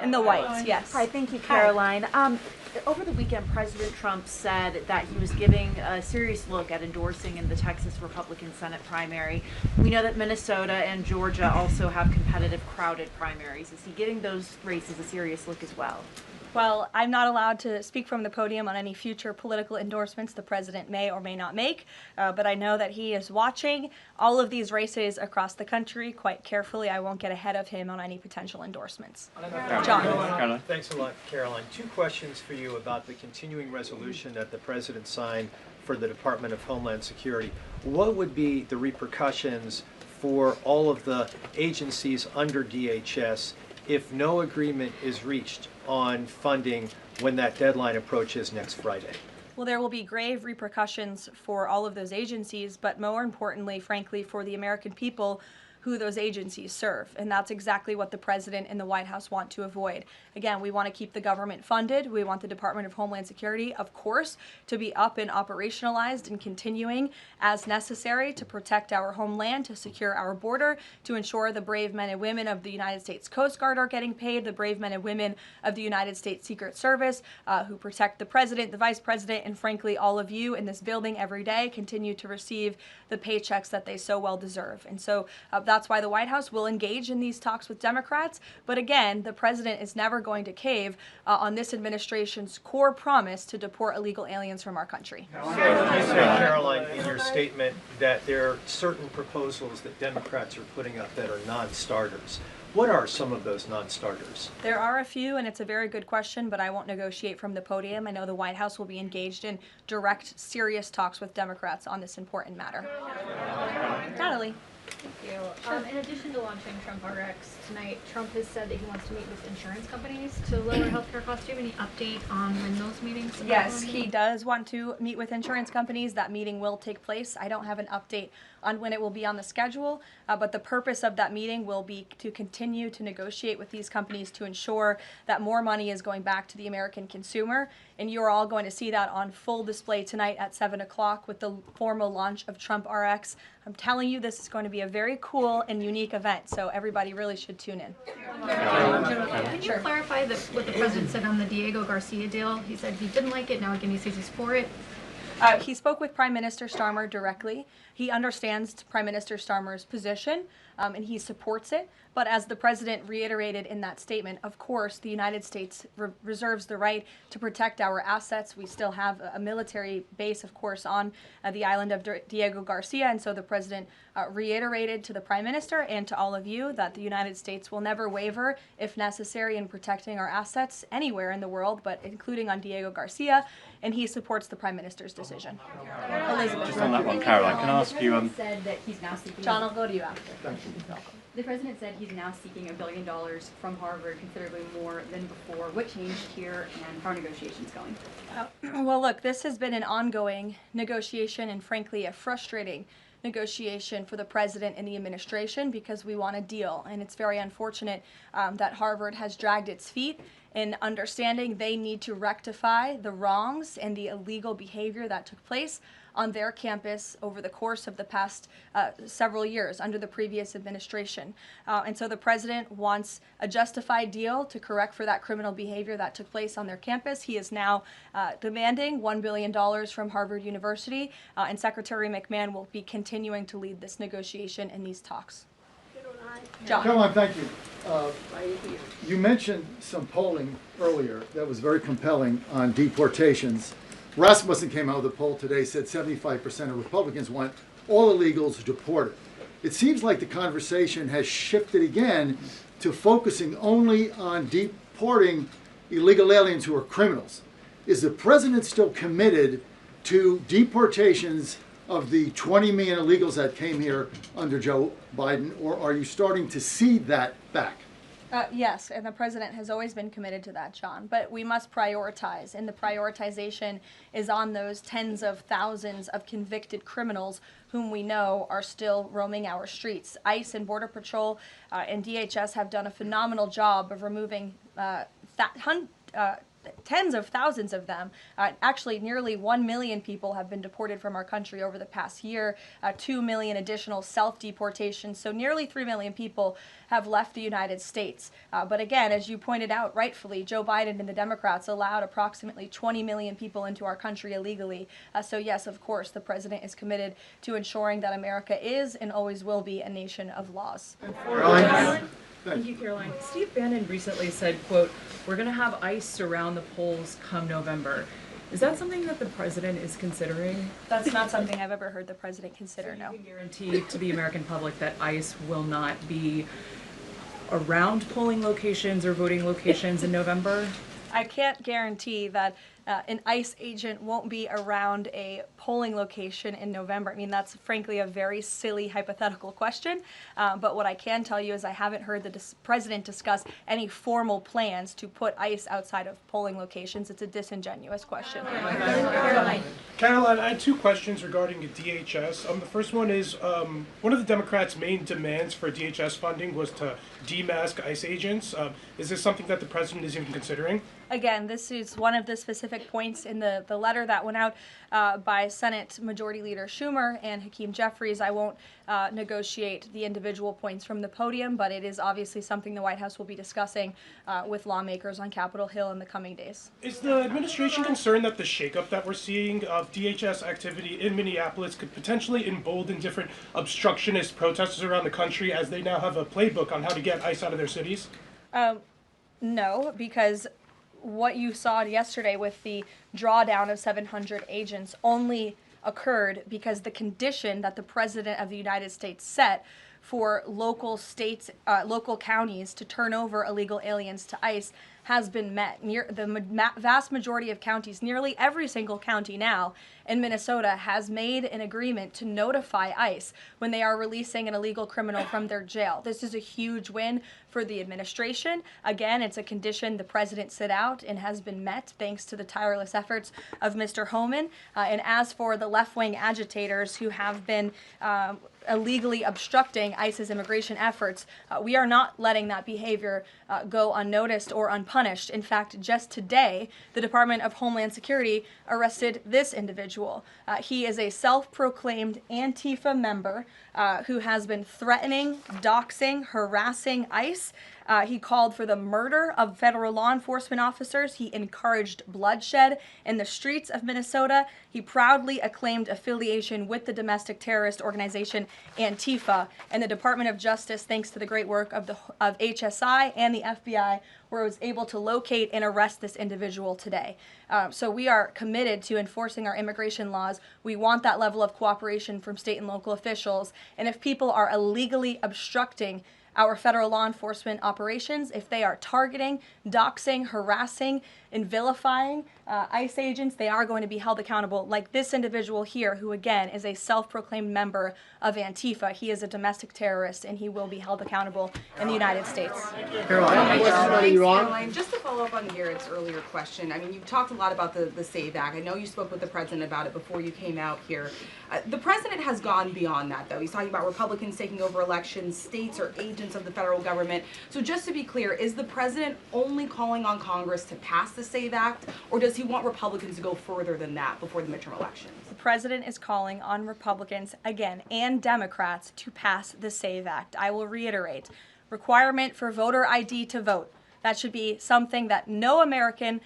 In the whites, yes. Hi, thank you, Caroline. Over the weekend, President Trump said that he was giving a serious look at endorsing in the Texas Republican Senate primary. We know that Minnesota and Georgia also have competitive, crowded primaries. Is he giving those races a serious look as well? Well, I'm not allowed to speak from the podium on any future political endorsements the president may or may not make, but I know that he is watching all of these races across the country quite carefully. I won't get ahead of him on any potential endorsements. John. Thanks a lot, Caroline. Two questions for you about the continuing resolution that the president signed for the Department of Homeland Security. What would be the repercussions for all of the agencies under DHS if no agreement is reached on funding when that deadline approaches next Friday? Well, there will be grave repercussions for all of those agencies, but more importantly, frankly, for the American people who those agencies serve. And that's exactly what the president and the White House want to avoid. Again, we want to keep the government funded. We want the Department of Homeland Security, of course, to be up and operationalized and continuing as necessary to protect our homeland, to secure our border, to ensure the brave men and women of the United States Coast Guard are getting paid, the brave men and women of the United States Secret Service who protect the president, the vice president, and frankly, all of you in this building every day continue to receive the paychecks that they so well deserve. And so that's why the White House will engage in these talks with Democrats. But again, the president is never going to cave on this administration's core promise to deport illegal aliens from our country. You said, Caroline, in your statement that there are certain proposals that Democrats are putting up that are non-starters. What are some of those non-starters? There are a few, and it's a very good question, but I won't negotiate from the podium. I know the White House will be engaged in direct, serious talks with Democrats on this important matter. Natalie. Thank you. In addition to launching Trump RX tonight, Trump has said that he wants to meet with insurance companies to lower healthcare costs. Do you have any update on when those meetings? Yes, he does want to meet with insurance companies. That meeting will take place. I don't have an update on when it will be on the schedule, but the purpose of that meeting will be to continue to negotiate with these companies to ensure that more money is going back to the American consumer. And you're all going to see that on full display tonight at 7 o'clock with the formal launch of Trump RX. I'm telling you, this is going to be a very cool and unique event, so everybody really should tune in. Can you clarify what the president said on the Diego Garcia deal? He said he didn't like it, now again he says he's for it. He spoke with Prime Minister Starmer directly. He understands Prime Minister Starmer's position, and he supports it. But as the president reiterated in that statement, of course, the United States reserves the right to protect our assets. We still have a military base, of course, on the island of Diego Garcia. And so the president reiterated to the Prime Minister and to all of you that the United States will never waver, if necessary, in protecting our assets anywhere in the world, but including on Diego Garcia. And he supports the Prime Minister's decision. Elizabeth. Just on that one, Karoline, can I ask you? Said that he's now seeking. John, I'll go to you after. The president said he's now seeking $1 billion from Harvard, considerably more than before. What changed here, and how are negotiations going? Well, look, this has been an ongoing negotiation and, frankly, a frustrating negotiation for the president and the administration because we want a deal. And it's very unfortunate that Harvard has dragged its feet in understanding they need to rectify the wrongs and the illegal behavior that took place on their campus over the course of the past several years under the previous administration. And so the president wants a justified deal to correct for that criminal behavior that took place on their campus. He is now demanding $1 billion from Harvard University, and Secretary McMahon will be continuing to lead this negotiation and these talks. John. Caroline, thank you. You mentioned some polling earlier that was very compelling on deportations. Rasmussen came out with a poll today, said 75% of Republicans want all illegals deported. It seems like the conversation has shifted again to focusing only on deporting illegal aliens who are criminals. Is the president still committed to deportations of the 20 million illegals that came here under Joe Biden, or are you starting to see that back? Yes, and the president has always been committed to that, John. But we must prioritize, and the prioritization is on those tens of thousands of convicted criminals whom we know are still roaming our streets. ICE and Border Patrol and DHS have done a phenomenal job of removing tens of thousands of them. Actually, nearly 1 million people have been deported from our country over the past year, 2 million additional self-deportations, so nearly 3 million people have left the United States. But again, as you pointed out rightfully, Joe Biden and the Democrats allowed approximately 20 million people into our country illegally. So yes, of course, the president is committed to ensuring that America is and always will be a nation of laws. Thank you, Caroline. Steve Bannon recently said, quote, "We're going to have ICE surround the polls come November." Is that something that the president is considering? That's not something I've ever heard the president consider, So no. you can guarantee to the American public that ICE will not be around polling locations or voting locations in November? I can't guarantee that an ICE agent won't be around a polling location in November. I mean, that's frankly a very silly hypothetical question. But what I can tell you is I haven't heard the president discuss any formal plans to put ICE outside of polling locations. It's a disingenuous question. Caroline, I had two questions regarding the DHS. The first one is, one of the Democrats' main demands for DHS funding was to demask ICE agents. Is this something that the president is even considering? Again, this is one of the specific points in the letter that went out by Senate Majority Leader Schumer and Hakeem Jeffries. I won't negotiate the individual points from the podium, but it is obviously something the White House will be discussing with lawmakers on Capitol Hill in the coming days. Is the administration concerned that the shakeup that we're seeing of DHS activity in Minneapolis could potentially embolden different obstructionist protesters around the country as they now have a playbook on how to get ICE out of their cities? No, because what you saw yesterday with the drawdown of 700 agents only occurred because the condition that the President of the United States set for local states, local counties to turn over illegal aliens to ICE has been met. The vast majority of counties, nearly every single county now in Minnesota, has made an agreement to notify ICE when they are releasing an illegal criminal from their jail. This is a huge win for the administration. Again, it's a condition the president set out and has been met thanks to the tireless efforts of Mr. Homan. And as for the left-wing agitators who have been illegally obstructing ICE's immigration efforts, we are not letting that behavior go unnoticed or unpunished. In fact, just today, the Department of Homeland Security arrested this individual. He is a self-proclaimed Antifa member who has been threatening, doxing, harassing ICE. He called for the murder of federal law enforcement officers. He encouraged bloodshed in the streets of Minnesota. He proudly acclaimed affiliation with the domestic terrorist organization Antifa. And the Department of Justice, thanks to the great work of HSI and the FBI, was able to locate and arrest this individual today. So we are committed to enforcing our immigration laws. We want that level of cooperation from state and local officials. And if people are illegally obstructing our federal law enforcement operations, if they are targeting, doxing, harassing, and vilifying ICE agents, they are going to be held accountable, like this individual here, who again is a self-proclaimed member of Antifa. He is a domestic terrorist, and he will be held accountable in the United States. Karoline, just to follow up on Garrett's earlier question, I mean, you've talked a lot about the SAVE Act. I know you spoke with the president about it before you came out here. The president has gone beyond that, though. He's talking about Republicans taking over elections, states are agents of the federal government. So just to be clear, is the president only calling on Congress to pass the SAVE Act, or does he want Republicans to go further than that before the midterm elections? The president is calling on Republicans, again, and Democrats to pass the SAVE Act. I will reiterate, requirement for voter ID to vote. That should be something that no American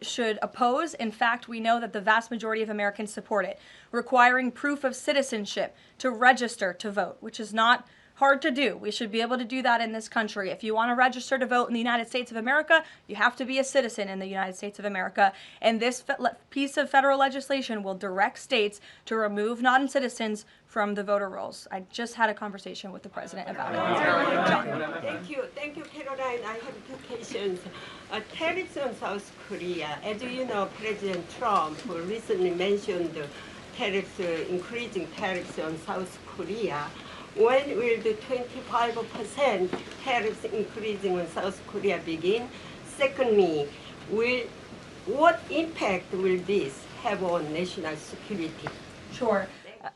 should oppose. In fact, we know that the vast majority of Americans support it. Requiring proof of citizenship to register to vote, which is not hard to do. We should be able to do that in this country. If you want to register to vote in the United States of America, you have to be a citizen in the United States of America. And this piece of federal legislation will direct states to remove non-citizens from the voter rolls. I just had a conversation with the president about it. John. Thank you, Caroline. I have two questions. Tariffs on South Korea. As you know, President Trump recently mentioned increasing tariffs on South Korea. When will the 25% tariffs increasing on South Korea begin? Secondly, what impact will this have on national security? Sure.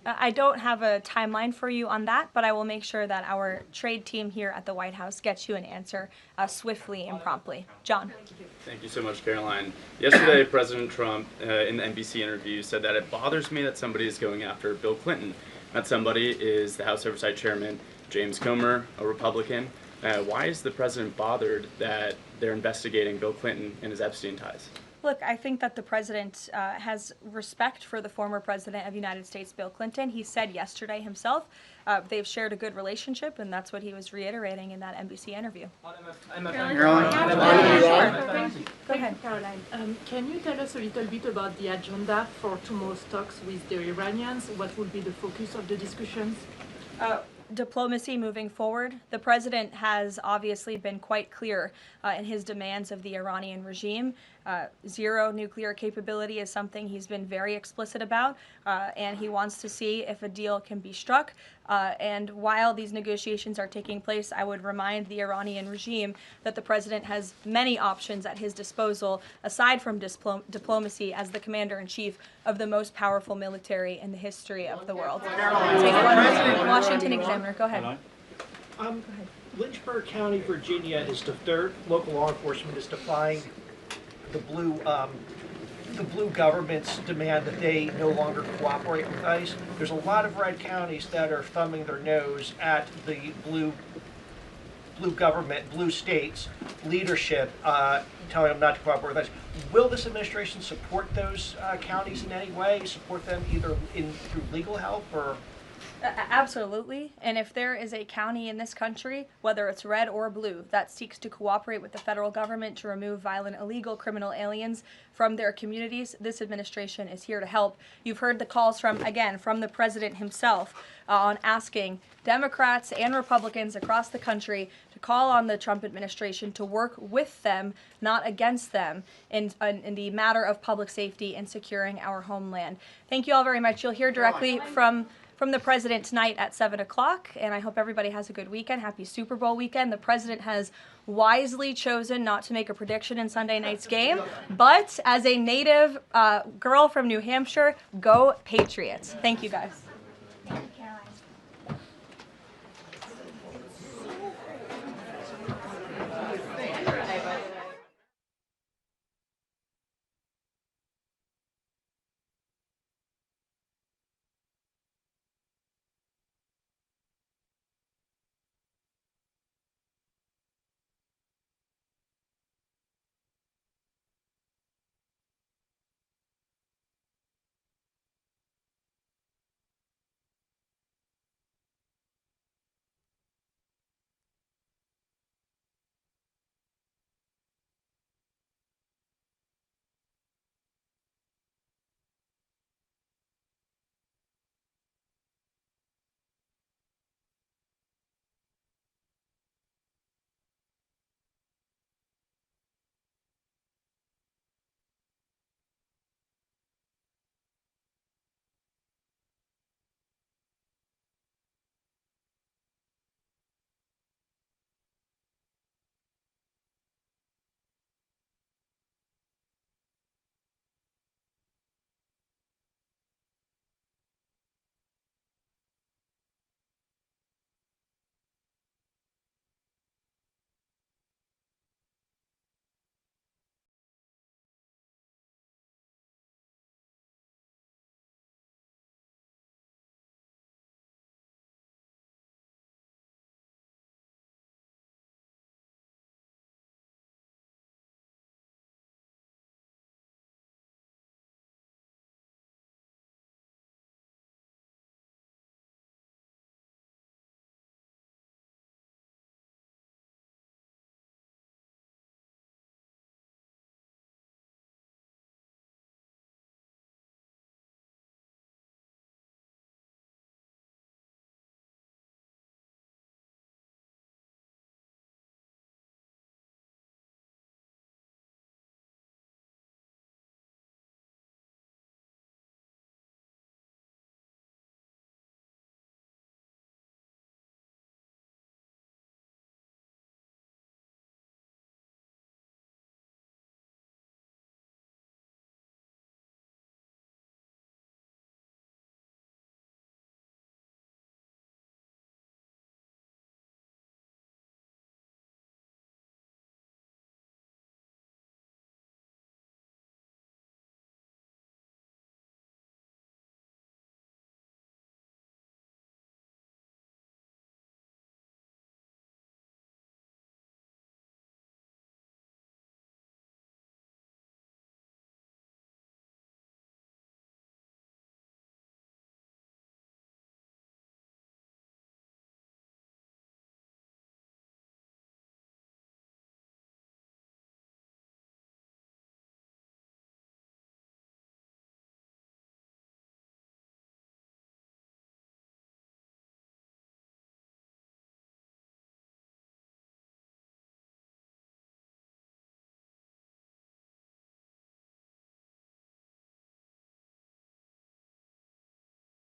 I don't have a timeline for you on that, but I will make sure that our trade team here at the White House gets you an answer swiftly and promptly. John. Thank you so much, Caroline. Yesterday, President Trump, in the NBC interview, said that it bothers me that somebody is going after Bill Clinton. That somebody is the House Oversight Chairman, James Comer, a Republican. Why is the president bothered that they're investigating Bill Clinton and his Epstein ties? Look, I think that the president has respect for the former president of the United States, Bill Clinton. He said yesterday himself they've shared a good relationship, and that's what he was reiterating in that NBC interview. Go ahead, Caroline. Can you tell us a little bit about the agenda for tomorrow's talks with the Iranians? What will be the focus of the discussions? Diplomacy moving forward. The president has obviously been quite clear in his demands of the Iranian regime. Zero nuclear capability is something he's been very explicit about, and he wants to see if a deal can be struck. And while these negotiations are taking place, I would remind the Iranian regime that the president has many options at his disposal, aside from diplomacy, as the commander-in-chief of the most powerful military in the history of the world. Washington Examiner, go ahead. Lynchburg County, Virginia, their local law enforcement is defying the blue government's demand that they no longer cooperate with ICE. There's a lot of red counties that are thumbing their nose at the blue government, blue states leadership, telling them not to cooperate with ICE. Will this administration support those counties in any way? Support them either through legal help or? Absolutely. And if there is a county in this country, whether it's red or blue, that seeks to cooperate with the federal government to remove violent, illegal, criminal aliens from their communities, this administration is here to help. You've heard the calls from the president himself on asking Democrats and Republicans across the country to call on the Trump administration to work with them, not against them, in the matter of public safety and securing our homeland. Thank you all very much. You'll hear directly from the president tonight at 7 o'clock, and I hope everybody has a good weekend. Happy Super Bowl weekend. The president has wisely chosen not to make a prediction in Sunday night's game, but as a native girl from New Hampshire, go Patriots. Thank you, guys.